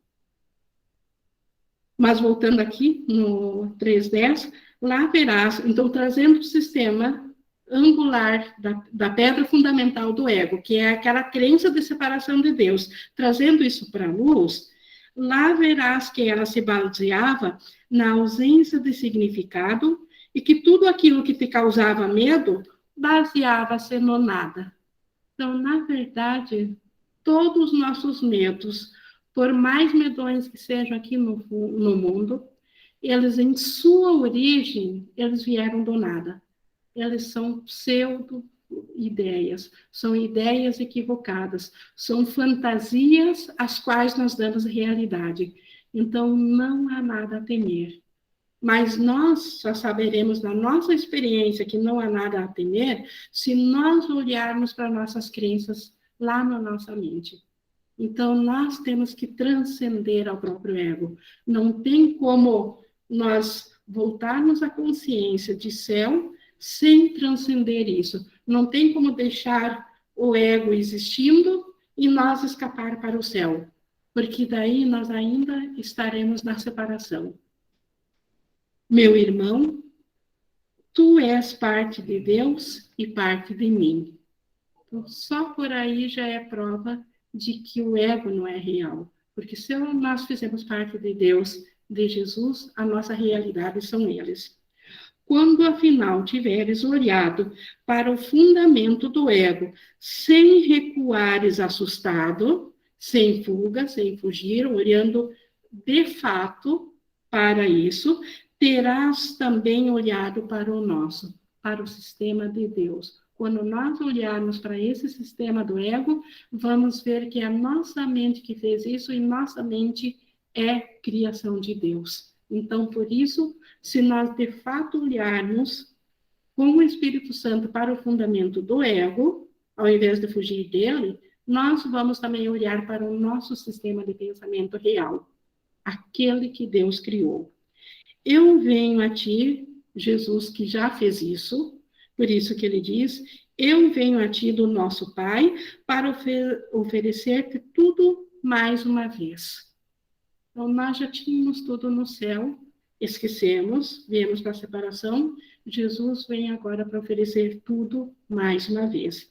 A: Mas voltando aqui no 3.10, lá verás, então trazendo o sistema angular da pedra fundamental do ego, que é aquela crença de separação de Deus, trazendo isso para a luz, lá verás que ela se baseava na ausência de significado e que tudo aquilo que te causava medo baseava-se no nada. Então, na verdade, todos os nossos medos, por mais medonhos que sejam aqui no mundo, eles, em sua origem, eles vieram do nada. Eles são pseudo-ideias, são ideias equivocadas, são fantasias às quais nós damos realidade. Então, não há nada a temer. Mas nós só saberemos, na nossa experiência, que não há nada a temer, se nós olharmos para nossas crenças lá na nossa mente. Então, nós temos que transcender ao próprio ego. Não tem como nós voltarmos à consciência de céu sem transcender isso. Não tem como deixar o ego existindo e nós escapar para o céu, porque daí nós ainda estaremos na separação. Meu irmão, tu és parte de Deus e parte de mim. Então, só por aí já é prova de que o ego não é real. Porque se nós fizemos parte de Deus, de Jesus, a nossa realidade são eles. Quando, afinal, tiveres olhado para o fundamento do ego, sem recuares assustado, sem fuga, sem fugir, olhando de fato para isso, terás também olhado para o nosso, para o sistema de Deus. Quando nós olharmos para esse sistema do ego, vamos ver que é a nossa mente que fez isso e nossa mente é criação de Deus. Então, por isso, se nós de fato olharmos com o Espírito Santo para o fundamento do ego, ao invés de fugir dele, nós vamos também olhar para o nosso sistema de pensamento real, aquele que Deus criou. Eu venho a ti, Jesus que já fez isso, por isso que ele diz, eu venho a ti do nosso Pai para oferecer-te tudo mais uma vez. Então, nós já tínhamos tudo no céu, esquecemos, viemos para a separação, Jesus vem agora para oferecer tudo mais uma vez.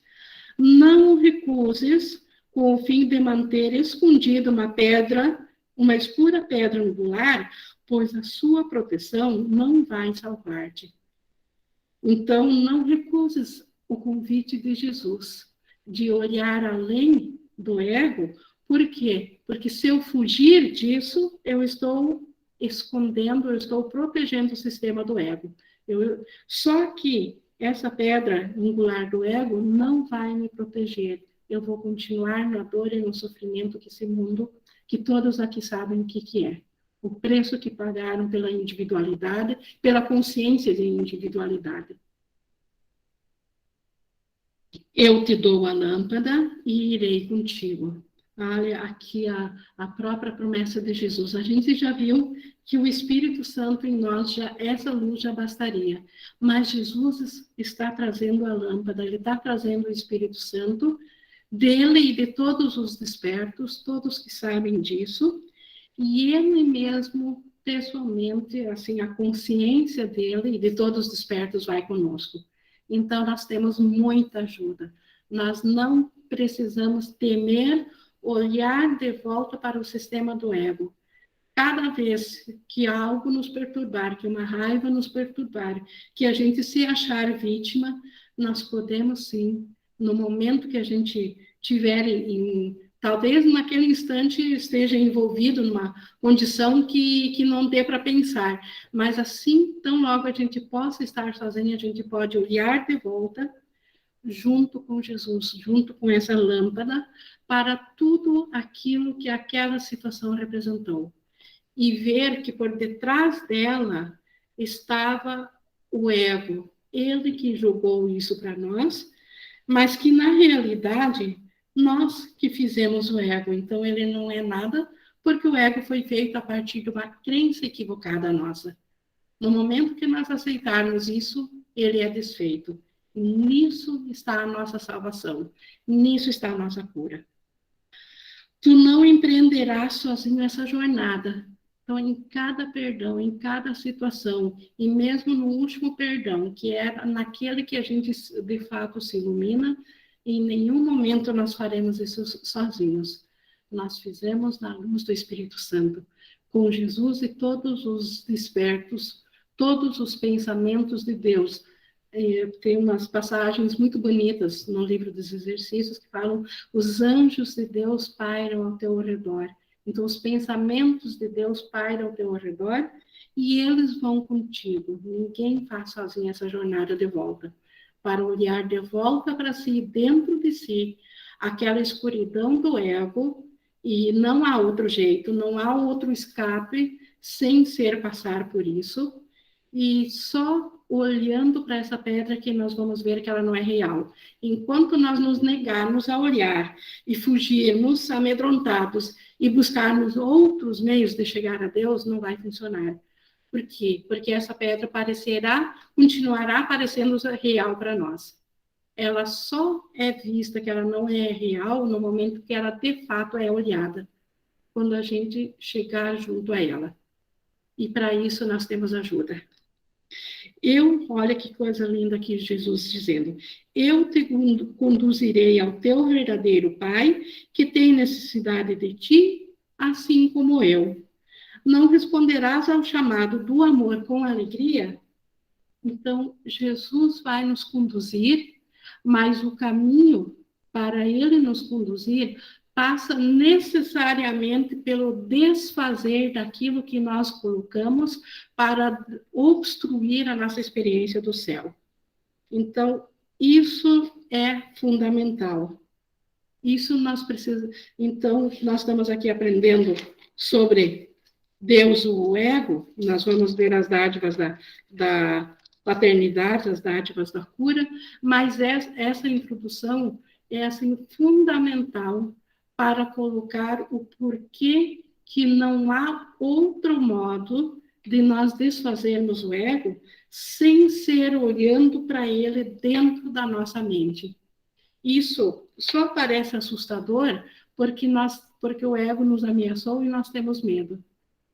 A: Não recuses com o fim de manter escondida uma pedra, uma escura pedra angular, pois a sua proteção não vai salvar-te. Então, não recuses o convite de Jesus, de olhar além do ego. Por quê? Porque se eu fugir disso, eu estou escondendo, eu estou protegendo o sistema do ego. Só que essa pedra angular do ego não vai me proteger. Eu vou continuar na dor e no sofrimento que esse mundo, que todos aqui sabem o que é. O preço que pagaram pela individualidade, pela consciência de individualidade. Eu te dou a lâmpada e irei contigo. Olha, aqui a própria promessa de Jesus. A gente já viu que o Espírito Santo em nós, essa luz já bastaria. Mas Jesus está trazendo a lâmpada, ele está trazendo o Espírito Santo dele e de todos os despertos, todos que sabem disso. E ele mesmo, pessoalmente, assim, a consciência dele e de todos os despertos vai conosco. Então, nós temos muita ajuda. Nós não precisamos temer olhar de volta para o sistema do ego. Cada vez que algo nos perturbar, que uma raiva nos perturbar, que a gente se achar vítima, nós podemos sim, no momento que a gente tiver Talvez naquele instante esteja envolvido numa condição que não dê para pensar, mas assim, tão logo a gente possa estar sozinho, a gente pode olhar de volta junto com Jesus, junto com essa lâmpada, para tudo aquilo que aquela situação representou. E ver que por detrás dela estava o ego, ele que jogou isso para nós, mas que na realidade nós que fizemos o ego, então ele não é nada, porque o ego foi feito a partir de uma crença equivocada nossa. No momento que nós aceitarmos isso, ele é desfeito. Nisso está a nossa salvação, nisso está a nossa cura. Tu não empreenderás sozinho essa jornada. Então, em cada perdão, em cada situação, e mesmo no último perdão, que é naquele que a gente de fato se ilumina, em nenhum momento nós faremos isso sozinhos. Nós fizemos na luz do Espírito Santo, com Jesus e todos os despertos, todos os pensamentos de Deus. Tem umas passagens muito bonitas no livro dos exercícios que falam: os anjos de Deus pairam ao teu redor. Então, os pensamentos de Deus pairam ao teu redor e eles vão contigo. Ninguém faz sozinho essa jornada de volta. Para olhar de volta para si, dentro de si, aquela escuridão do ego, e não há outro jeito, não há outro escape sem ser passar por isso. E só olhando para essa pedra que nós vamos ver que ela não é real. Enquanto nós nos negarmos a olhar e fugirmos amedrontados e buscarmos outros meios de chegar a Deus, não vai funcionar. Por quê? Porque essa pedra continuará parecendo real para nós. Ela só é vista que ela não é real no momento que ela de fato é olhada, quando a gente chegar junto a ela. E para isso nós temos ajuda. Olha que coisa linda aqui Jesus dizendo: eu te conduzirei ao teu verdadeiro Pai, que tem necessidade de ti, assim como eu. Não responderás ao chamado do amor com alegria? Então, Jesus vai nos conduzir, mas o caminho para ele nos conduzir passa necessariamente pelo desfazer daquilo que nós colocamos para obstruir a nossa experiência do céu. Então, isso é fundamental. Isso nós precisamos. Então, nós estamos aqui aprendendo sobre Deus, o ego. Nós vamos ver as dádivas da paternidade, as dádivas da cura, mas essa introdução é assim fundamental para colocar o porquê que não há outro modo de nós desfazermos o ego sem ser olhando para ele dentro da nossa mente. Isso só parece assustador porque o ego nos ameaçou e nós temos medo.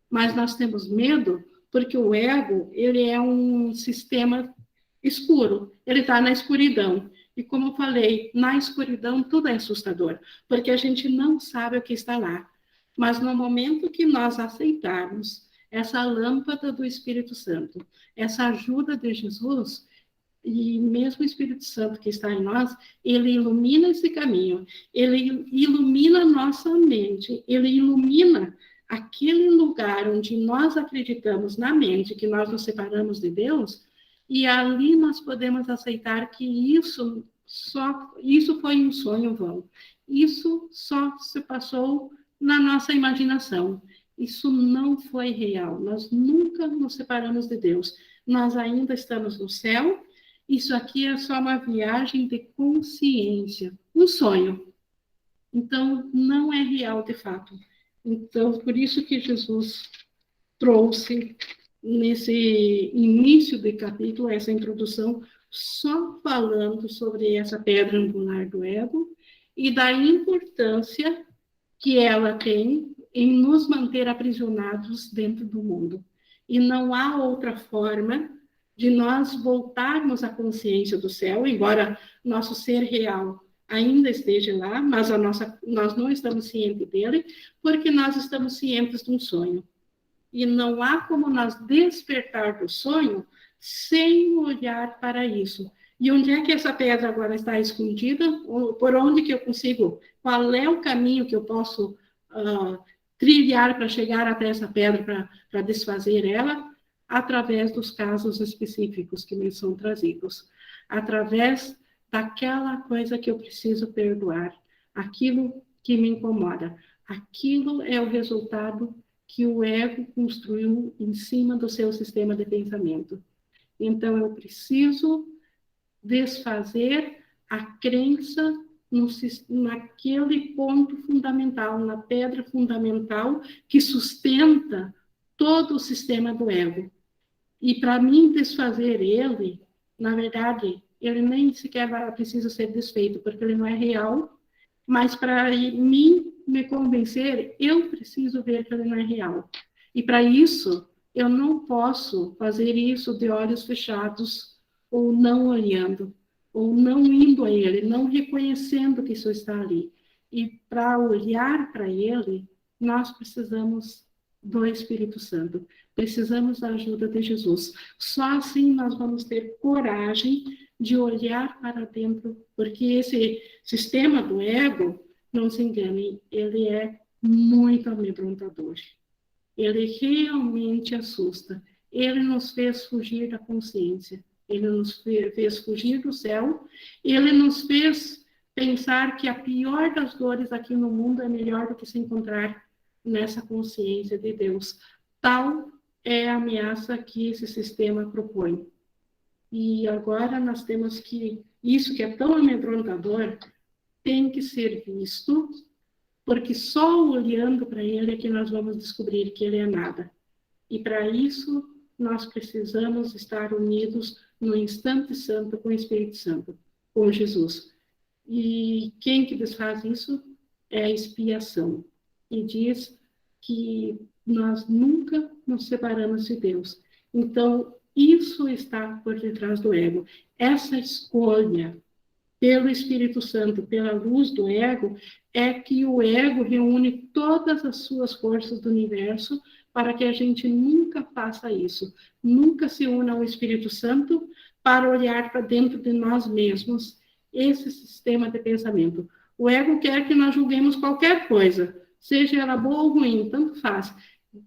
A: Mas nós temos medo porque o ego, ele é um sistema escuro, ele está na escuridão. E como eu falei, na escuridão tudo é assustador, porque a gente não sabe o que está lá. Mas no momento que nós aceitarmos essa lâmpada do Espírito Santo, essa ajuda de Jesus, e mesmo o Espírito Santo que está em nós, ele ilumina esse caminho, ele ilumina a nossa mente, ele ilumina aquele lugar onde nós acreditamos na mente que nós nos separamos de Deus, e ali nós podemos aceitar que isso foi um sonho vão. Isso só se passou na nossa imaginação. Isso não foi real. Nós nunca nos separamos de Deus. Nós ainda estamos no céu. Isso aqui é só uma viagem de consciência, um sonho. Então, não é real de fato. Então, por isso que Jesus trouxe nesse início de capítulo, essa introdução, só falando sobre essa pedra angular do ego e da importância que ela tem em nos manter aprisionados dentro do mundo. E não há outra forma de nós voltarmos à consciência do céu, embora nosso ser real ainda esteja lá, mas nós não estamos cientes dele, porque nós estamos cientes de um sonho. E não há como nós despertar do sonho sem olhar para isso. E onde é que essa pedra agora está escondida? Por onde que eu consigo? Qual é o caminho que eu posso trilhar para chegar até essa pedra, para desfazer ela? Através dos casos específicos que me são trazidos. Através daquela coisa que eu preciso perdoar. Aquilo que me incomoda. Aquilo é o resultado que o ego construiu em cima do seu sistema de pensamento. Então, eu preciso desfazer a crença naquele ponto fundamental, na pedra fundamental que sustenta todo o sistema do ego. E para mim desfazer ele, na verdade, ele nem sequer precisa ser desfeito, porque ele não é real, mas para mim me convencer, eu preciso ver que ele não é real. E para isso, eu não posso fazer isso de olhos fechados, ou não olhando, ou não indo a ele, não reconhecendo que isso está ali. E para olhar para ele, nós precisamos do Espírito Santo. Precisamos da ajuda de Jesus. Só assim nós vamos ter coragem de olhar para dentro, porque esse sistema do ego, não se engane, ele é muito amedrontador. Ele realmente assusta. Ele nos fez fugir da consciência. Ele nos fez fugir do céu. Ele nos fez pensar que a pior das dores aqui no mundo é melhor do que se encontrar nessa consciência de Deus. Tal é a ameaça que esse sistema propõe. E agora nós temos que, isso que é tão amedrontador, tem que ser visto, porque só olhando para ele é que nós vamos descobrir que ele é nada. E para isso, nós precisamos estar unidos no instante santo com o Espírito Santo, com Jesus. E quem que desfaz isso? É a expiação. E diz que nós nunca nos separamos de Deus. Então, isso está por detrás do ego. Essa escolha pelo Espírito Santo, pela luz do ego, é que o ego reúne todas as suas forças do universo para que a gente nunca faça isso. Nunca se una ao Espírito Santo para olhar para dentro de nós mesmos esse sistema de pensamento. O ego quer que nós julguemos qualquer coisa, seja ela boa ou ruim, tanto faz,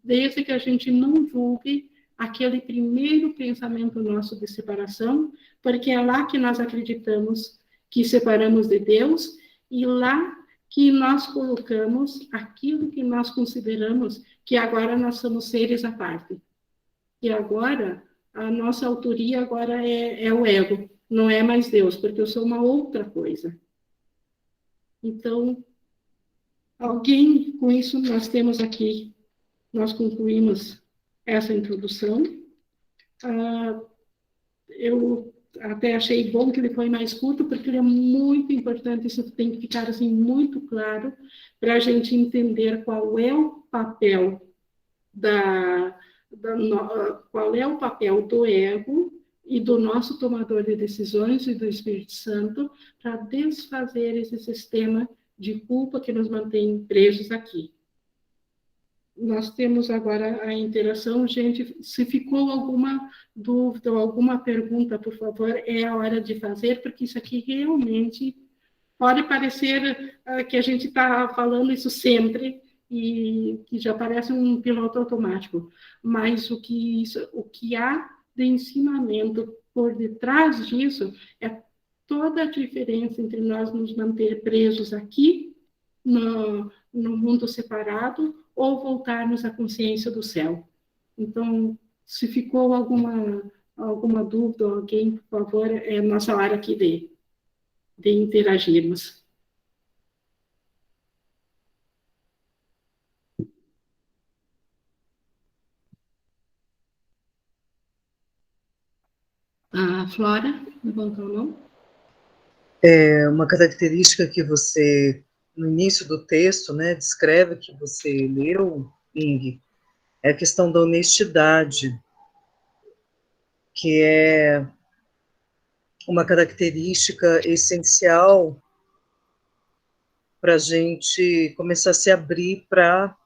A: desde que a gente não julgue aquele primeiro pensamento nosso de separação, porque é lá que nós acreditamos que separamos de Deus, e lá que nós colocamos aquilo que nós consideramos que agora nós somos seres à parte. E agora, a nossa autoria agora é o ego, não é mais Deus, porque eu sou uma outra coisa. Então, alguém, com isso nós temos aqui, nós concluímos essa introdução. Eu até achei bom que ele foi mais curto, porque ele é muito importante, isso tem que ficar assim, muito claro, para a gente entender qual é o papel qual é o papel do ego e do nosso tomador de decisões e do Espírito Santo para desfazer esse sistema de culpa que nos mantém presos aqui. Nós temos agora a interação. Gente, se ficou alguma dúvida ou alguma pergunta, por favor, é a hora de fazer, porque isso aqui realmente pode parecer que a gente está falando isso sempre e que já parece um piloto automático, mas o que há de ensinamento por detrás disso é toda a diferença entre nós nos manter presos aqui no mundo separado ou voltarmos à consciência do céu. Então, se ficou alguma dúvida, alguém, por favor, é a nossa hora aqui de interagirmos. A Flora, levantou a mão.
C: É uma característica que você, no início do texto, né, descreve, que você leu, Ing, é a questão da honestidade, que é uma característica essencial para a gente começar a se abrir para,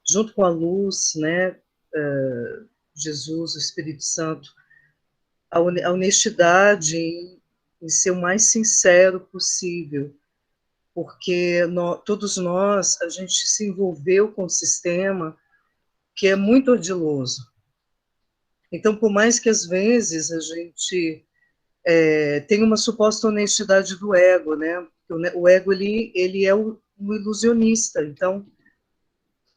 C: junto com a luz, né, Jesus, o Espírito Santo, a honestidade em ser o mais sincero possível, porque todos nós, a gente se envolveu com um sistema que é muito ardiloso. Então, por mais que às vezes a gente tenha uma suposta honestidade do ego, né? O ego, ele é um ilusionista, então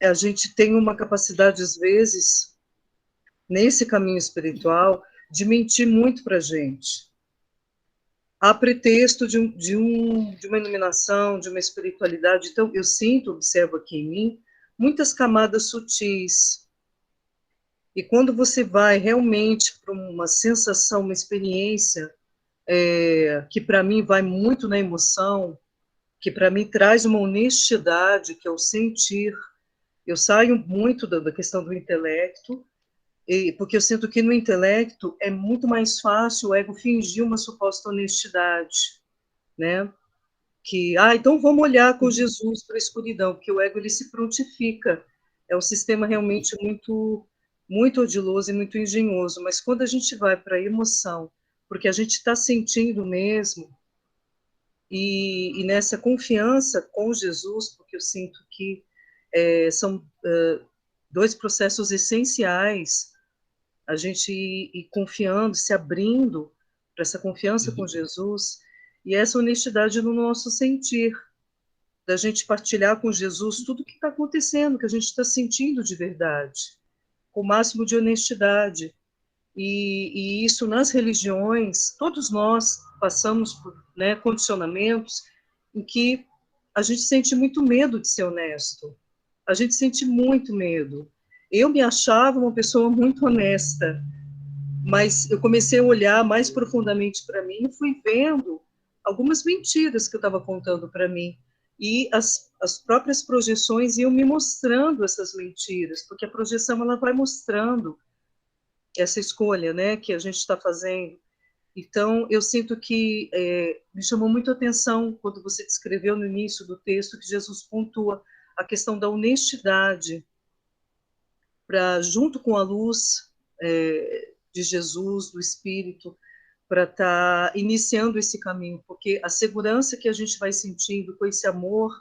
C: a gente tem uma capacidade, às vezes, nesse caminho espiritual, de mentir muito para a gente, a pretexto de uma iluminação, de uma espiritualidade. Então, eu observo aqui em mim, muitas camadas sutis. E quando você vai realmente para uma sensação, uma experiência, que para mim vai muito na emoção, que para mim traz uma honestidade, que é o sentir. Eu saio muito da questão do intelecto, porque eu sinto que no intelecto é muito mais fácil o ego fingir uma suposta honestidade, né? Que, então vamos olhar com Jesus para a escuridão, porque o ego ele se prontifica. É um sistema realmente muito, muito ardiloso e muito engenhoso, mas quando a gente vai para a emoção, porque a gente está sentindo mesmo, e nessa confiança com Jesus, porque eu sinto que são dois processos essenciais, a gente ir confiando, se abrindo para essa confiança com Jesus, e essa honestidade no nosso sentir, da gente partilhar com Jesus tudo o que está acontecendo, que a gente está sentindo de verdade, com o máximo de honestidade. E isso nas religiões, todos nós passamos por condicionamentos em que a gente sente muito medo de ser honesto. A gente sente muito medo. Eu me achava uma pessoa muito honesta, mas eu comecei a olhar mais profundamente para mim e fui vendo algumas mentiras que eu estava contando para mim. E as próprias projeções iam me mostrando essas mentiras, porque a projeção ela vai mostrando essa escolha, né, que a gente está fazendo. Então, eu sinto que me chamou muito a atenção quando você descreveu no início do texto que Jesus pontua a questão da honestidade, para, junto com a luz de Jesus, do Espírito, para estar iniciando esse caminho, porque a segurança que a gente vai sentindo com esse amor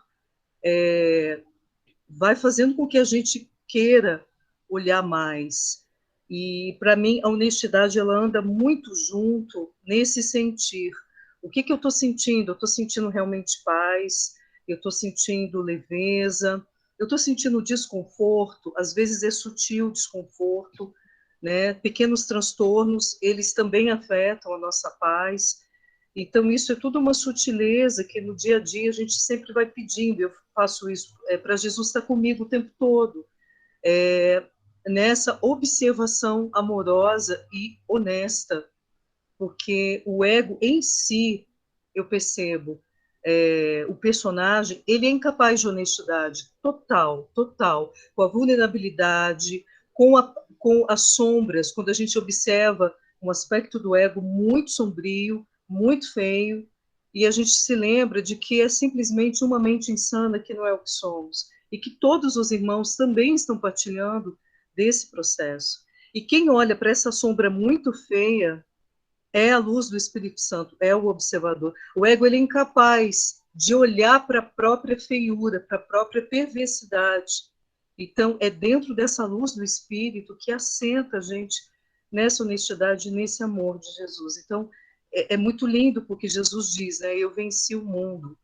C: vai fazendo com que a gente queira olhar mais. E, para mim, a honestidade ela anda muito junto nesse sentir. O que eu estou sentindo? Eu estou sentindo realmente paz, eu estou sentindo leveza, eu estou sentindo desconforto, às vezes é sutil desconforto, né? Pequenos transtornos, eles também afetam a nossa paz. Então, isso é tudo uma sutileza que no dia a dia a gente sempre vai pedindo. Eu faço isso para Jesus estar comigo o tempo todo. Nessa observação amorosa e honesta, porque o ego em si, eu percebo, o personagem, ele é incapaz de honestidade total, com a vulnerabilidade, com as sombras, quando a gente observa um aspecto do ego muito sombrio, muito feio, e a gente se lembra de que é simplesmente uma mente insana que não é o que somos, e que todos os irmãos também estão partilhando desse processo. E quem olha para essa sombra muito feia é a luz do Espírito Santo, é o observador. O ego ele é incapaz de olhar para a própria feiura, para a própria perversidade. Então, é dentro dessa luz do Espírito que assenta a gente nessa honestidade, nesse amor de Jesus. Então, é muito lindo porque Jesus diz, né, eu venci o mundo.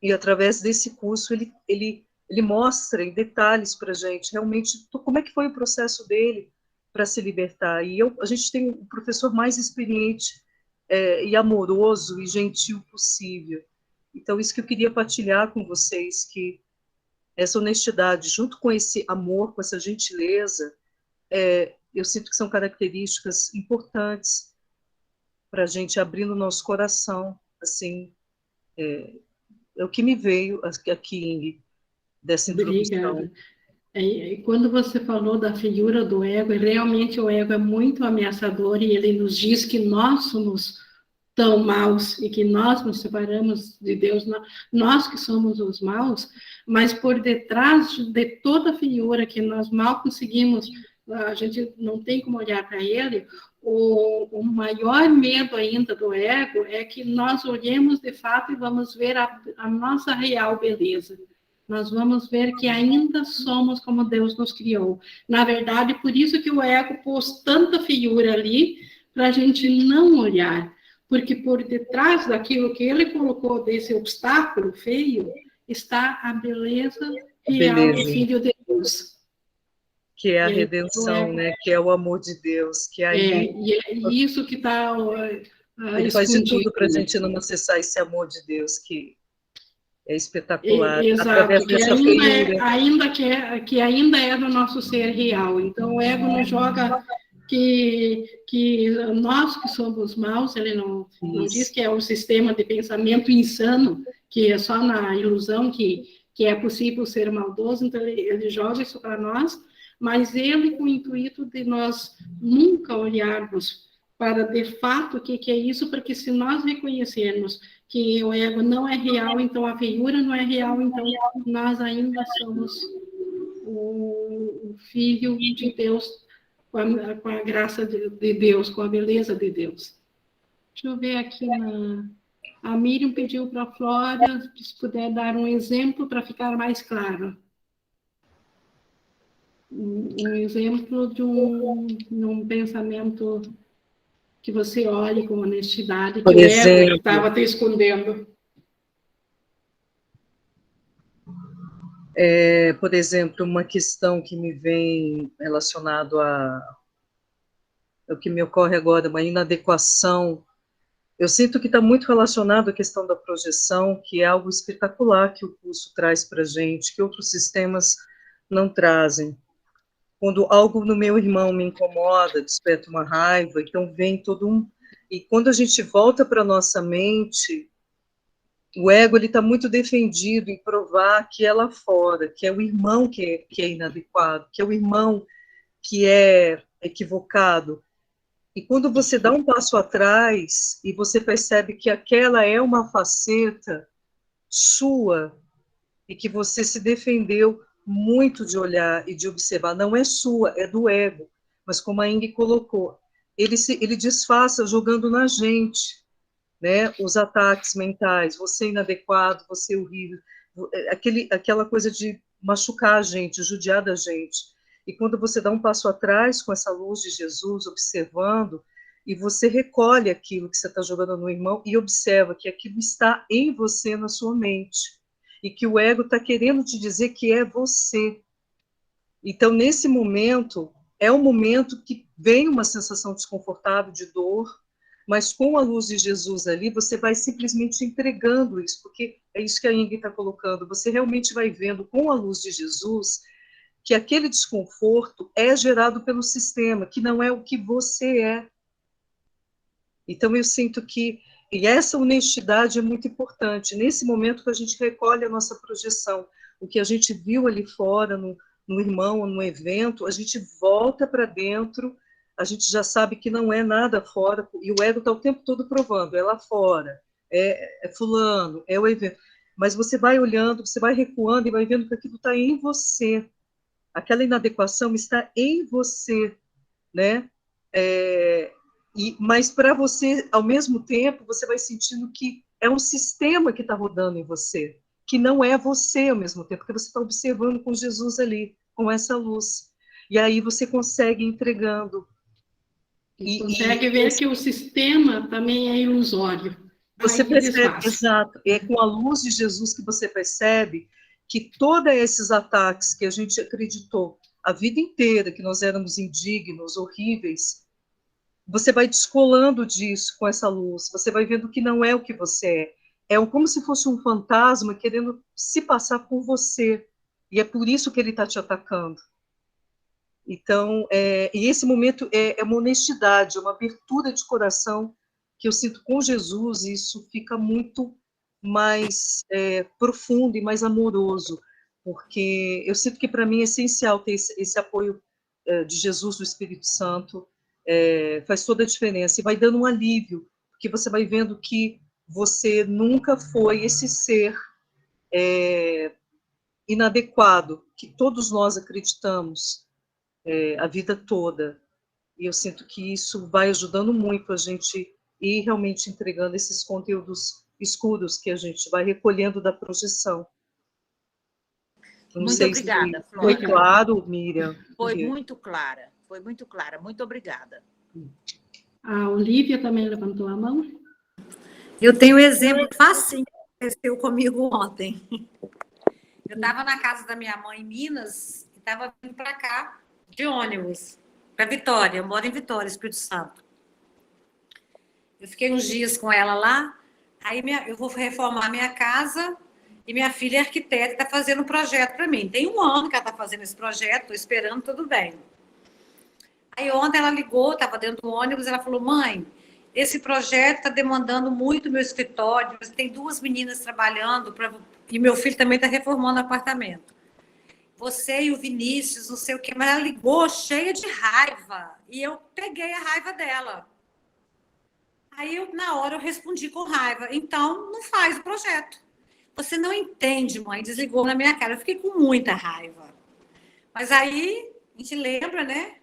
C: E através desse curso, ele mostra em detalhes para a gente, realmente, como é que foi o processo dele para se libertar. E a gente tem o professor mais experiente e amoroso e gentil possível. Então, isso que eu queria partilhar com vocês, que essa honestidade, junto com esse amor, com essa gentileza, eu sinto que são características importantes para a gente abrir no nosso coração, assim, é o que me veio aqui, Ingrid, dessa introdução.
A: Obrigada. E quando você falou da figura do ego, realmente o ego é muito ameaçador e ele nos diz que nós somos tão maus e que nós nos separamos de Deus, nós que somos os maus, mas por detrás de toda a figura que nós mal conseguimos a gente não tem como olhar para ele, o maior medo ainda do ego é que nós olhemos de fato e vamos ver a nossa real beleza. Nós vamos ver que ainda somos como Deus nos criou. Na verdade, por isso que o ego pôs tanta feiura ali, para a gente não olhar. Porque por detrás daquilo que ele colocou desse obstáculo feio, está a beleza real do Filho de Deus.
C: Que é a redenção, né? Que é o amor de Deus. Que aí
A: e é isso que está
C: ele faz de tudo para a gente não acessar esse amor de Deus, que é espetacular.
A: Exato,
C: através dessa feiura.
A: Que ainda é do nosso ser real. Então, o ego nos joga que nós que somos maus, ele não diz que é um sistema de pensamento insano, que é só na ilusão que é possível ser maldoso, então ele joga isso para nós, mas ele com o intuito de nós nunca olharmos para, de fato, o que é isso, porque se nós reconhecermos que o ego não é real, então a feiura não é real, então nós ainda somos o Filho de Deus, com a graça de Deus, com a beleza de Deus. Deixa eu ver aqui a Miriam pediu para a Flória, se puder dar um exemplo para ficar mais claro. Um exemplo de um pensamento que você olhe com honestidade, que o ego estava te escondendo.
C: Por exemplo, uma questão que me vem relacionado o que me ocorre agora, uma inadequação. Eu sinto que está muito relacionado à questão da projeção, que é algo espetacular que o curso traz para a gente, que outros sistemas não trazem. Quando algo no meu irmão me incomoda, desperta uma raiva, então vem todo um... E quando a gente volta para a nossa mente, o ego está muito defendido em provar que é lá fora, que é o irmão que é inadequado, que é o irmão que é equivocado. E quando você dá um passo atrás e você percebe que aquela é uma faceta sua e que você se defendeu muito de olhar e de observar, não é sua, é do ego. Mas como a Ingrid colocou, ele disfarça jogando na gente, né? Os ataques mentais, você inadequado, você horrível, aquela coisa de machucar a gente, judiar da gente. E quando você dá um passo atrás com essa luz de Jesus, observando, e você recolhe aquilo que você está jogando no irmão e observa que aquilo está em você, na sua mente, e que o ego está querendo te dizer que é você. Então, nesse momento, é um momento que vem uma sensação desconfortável de dor, mas com a luz de Jesus ali, você vai simplesmente entregando isso, porque é isso que a Ingrid está colocando, você realmente vai vendo com a luz de Jesus que aquele desconforto é gerado pelo sistema, que não é o que você é. Então, eu sinto que e essa honestidade é muito importante. Nesse momento que a gente recolhe a nossa projeção, o que a gente viu ali fora, no irmão, no evento, a gente volta para dentro, a gente já sabe que não é nada fora, e o ego está o tempo todo provando, é lá fora, é fulano, é o evento. Mas você vai olhando, você vai recuando e vai vendo que aquilo está em você. Aquela inadequação está em você, né? Mas para você, ao mesmo tempo, você vai sentindo que é um sistema que está rodando em você, que não é você ao mesmo tempo, porque você está observando com Jesus ali, com essa luz. E aí você consegue ir entregando.
A: Consegue ver que o sistema também é ilusório.
C: Você percebe, exato, é com a luz de Jesus que você percebe que todos esses ataques que a gente acreditou a vida inteira, que nós éramos indignos, horríveis, você vai descolando disso com essa luz, você vai vendo que não é o que você é como se fosse um fantasma querendo se passar por você, e é por isso que ele está te atacando. Então, e esse momento é uma honestidade, uma abertura de coração que eu sinto com Jesus, e isso fica muito mais profundo e mais amoroso, porque eu sinto que para mim é essencial ter esse apoio de Jesus, do Espírito Santo, faz toda a diferença, e vai dando um alívio, porque você vai vendo que você nunca foi esse ser inadequado, que todos nós acreditamos, a vida toda. E eu sinto que isso vai ajudando muito a gente ir realmente entregando esses conteúdos escuros que a gente vai recolhendo da projeção. Eu não
B: Muito
C: sei se
B: obrigada,
C: foi
B: Flora.
C: claro, Miriam.
B: Foi muito clara, muito obrigada.
A: A Olivia também levantou a mão.
B: Eu tenho um exemplo facinho que aconteceu comigo ontem. Eu estava na casa da minha mãe em Minas e estava vindo para cá de ônibus, para Vitória. Eu moro em Vitória, Espírito Santo. Eu fiquei uns dias com ela lá, aí eu vou reformar minha casa e minha filha é arquiteta e está fazendo um projeto para mim. Tem um ano que ela está fazendo esse projeto, estou esperando, tudo bem. Aí ontem ela ligou, estava dentro do ônibus, ela falou, mãe, esse projeto está demandando muito meu escritório, tem 2 meninas trabalhando, e meu filho também está reformando o apartamento. Você e o Vinícius, não sei o quê, mas ela ligou cheia de raiva, e eu peguei a raiva dela. Aí, na hora, eu respondi com raiva, então não faz o projeto. Você não entende, mãe, desligou na minha cara, eu fiquei com muita raiva. Mas aí, a gente lembra, né,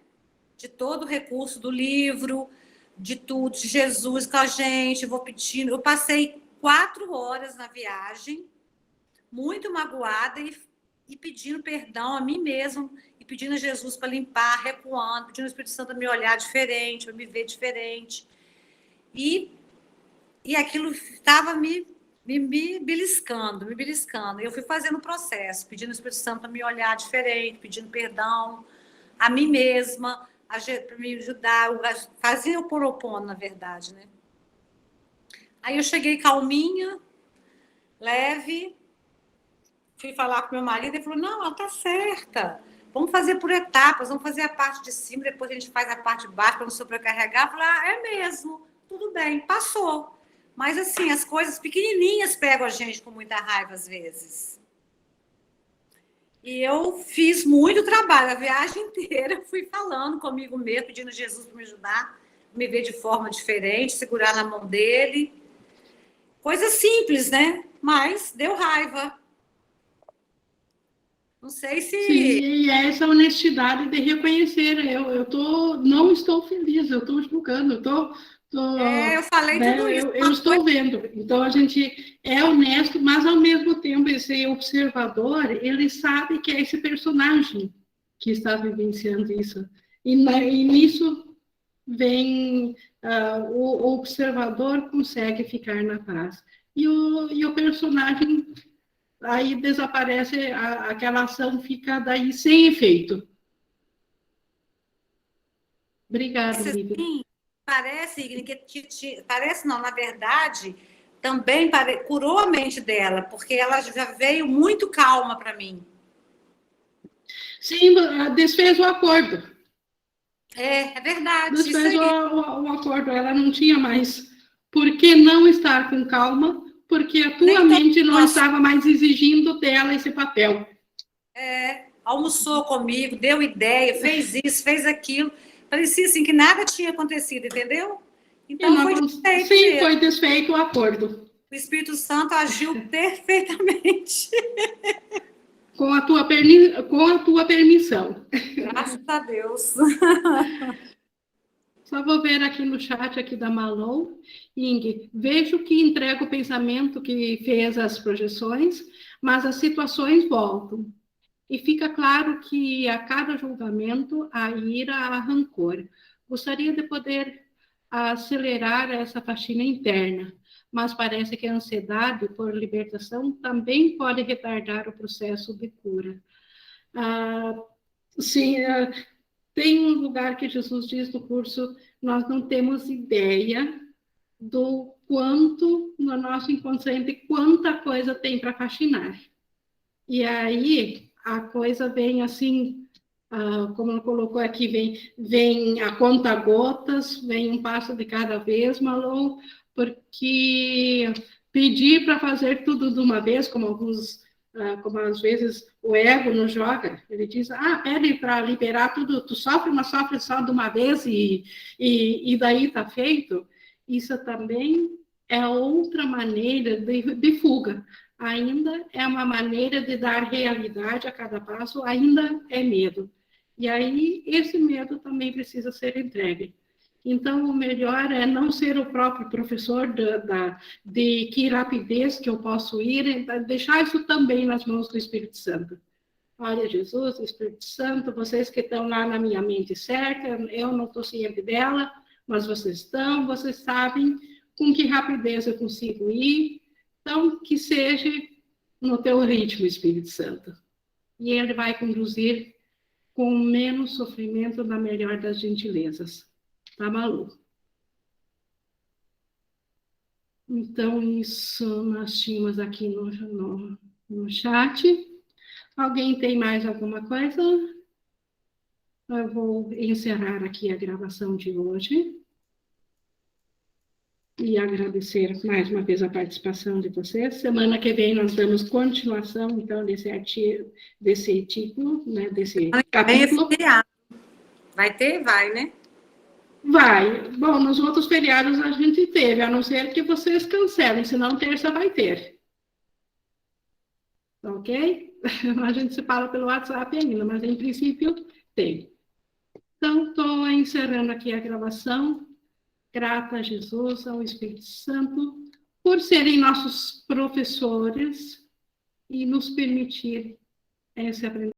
B: de todo o recurso do livro, de tudo, de Jesus com a gente, vou pedindo. Eu passei 4 horas na viagem, muito magoada e pedindo perdão a mim mesma, e pedindo a Jesus para limpar, recuando, pedindo ao Espírito Santo a me olhar diferente, para me ver diferente. E aquilo estava me beliscando, me beliscando. Eu fui fazendo o processo, pedindo ao Espírito Santo para me olhar diferente, pedindo perdão a mim mesma, para me ajudar, fazia o Ho'oponopono, na verdade, né? Aí eu cheguei calminha, leve, fui falar com meu marido, ele falou, não, ela tá certa, vamos fazer por etapas, vamos fazer a parte de cima, depois a gente faz a parte de baixo para não sobrecarregar. Eu falei, é mesmo, tudo bem, passou. Mas assim, as coisas pequenininhas pegam a gente com muita raiva às vezes. E eu fiz muito trabalho, a viagem inteira eu fui falando comigo mesmo, pedindo a Jesus para me ajudar, me ver de forma diferente, segurar na mão dele. Coisa simples, né? Mas deu raiva. Não sei se...
A: Sim, e essa honestidade de reconhecer, não estou feliz, eu estou julgando,
B: eu falei
A: né,
B: tudo isso.
A: eu estou vendo. Então, a gente é honesto, mas, ao mesmo tempo, esse observador, ele sabe que é esse personagem que está vivenciando isso. E nisso vem... o observador consegue ficar na paz. E o personagem... aí desaparece, aquela ação fica daí sem efeito. Obrigada, Lívia.
B: Sim, parece não, na verdade, também curou a mente dela, porque ela já veio muito calma para mim.
A: Sim, desfez o acordo.
B: É verdade.
A: Desfez o acordo. Ela não tinha mais por que não estar com calma, porque a tua mente não estava mais exigindo dela esse papel.
B: Almoçou comigo, deu ideia, fez isso, fez aquilo. Parecia assim que nada tinha acontecido, entendeu? Então foi desfeito.
A: Sim, foi desfeito o acordo.
B: O Espírito Santo agiu perfeitamente.
A: Com a tua permissão.
B: Graças a Deus.
A: Só vou ver aqui no chat aqui da Malou. Ing, vejo que entrega o pensamento que fez as projeções, mas as situações voltam. E fica claro que a cada julgamento há ira, há rancor. Gostaria de poder acelerar essa faxina interna, mas parece que a ansiedade por libertação também pode retardar o processo de cura. Sim, tem um lugar que Jesus diz no curso, nós não temos ideia do quanto, no nosso inconsciente, quanta coisa tem para faxinar. E aí, a coisa vem assim, como ela colocou aqui, vem a conta-gotas, vem um passo de cada vez, Malou, porque pedir para fazer tudo de uma vez, como às vezes o ego nos joga, ele diz, pede para liberar tudo, tu sofre, mas sofre só de uma vez e daí está feito. Isso também é outra maneira de fuga. Ainda é uma maneira de dar realidade a cada passo, ainda é medo. E aí, esse medo também precisa ser entregue. Então, o melhor é não ser o próprio professor de que rapidez que eu posso ir, deixar isso também nas mãos do Espírito Santo. Olha, Jesus, Espírito Santo, vocês que estão lá na minha mente certa, eu não estou ciente dela, mas vocês estão, vocês sabem com que rapidez eu consigo ir, então, que seja no teu ritmo, Espírito Santo. E ele vai conduzir com menos sofrimento, na melhor das gentilezas. Tá, Malu? Então, isso nós tínhamos aqui no chat. Alguém tem mais alguma coisa? Eu vou encerrar aqui a gravação de hoje. E agradecer mais uma vez a participação de vocês. Semana que vem nós damos continuação, então, desse título, né, desse capítulo.
B: Vai ter? Vai, né?
A: Vai. Bom, nos outros feriados a gente teve, a não ser que vocês cancelem, senão terça vai ter. Ok? A gente se fala pelo WhatsApp ainda, mas em princípio tem. Então, estou encerrando aqui a gravação. Grata a Jesus, ao Espírito Santo, por serem nossos professores e nos permitir esse aprendizado.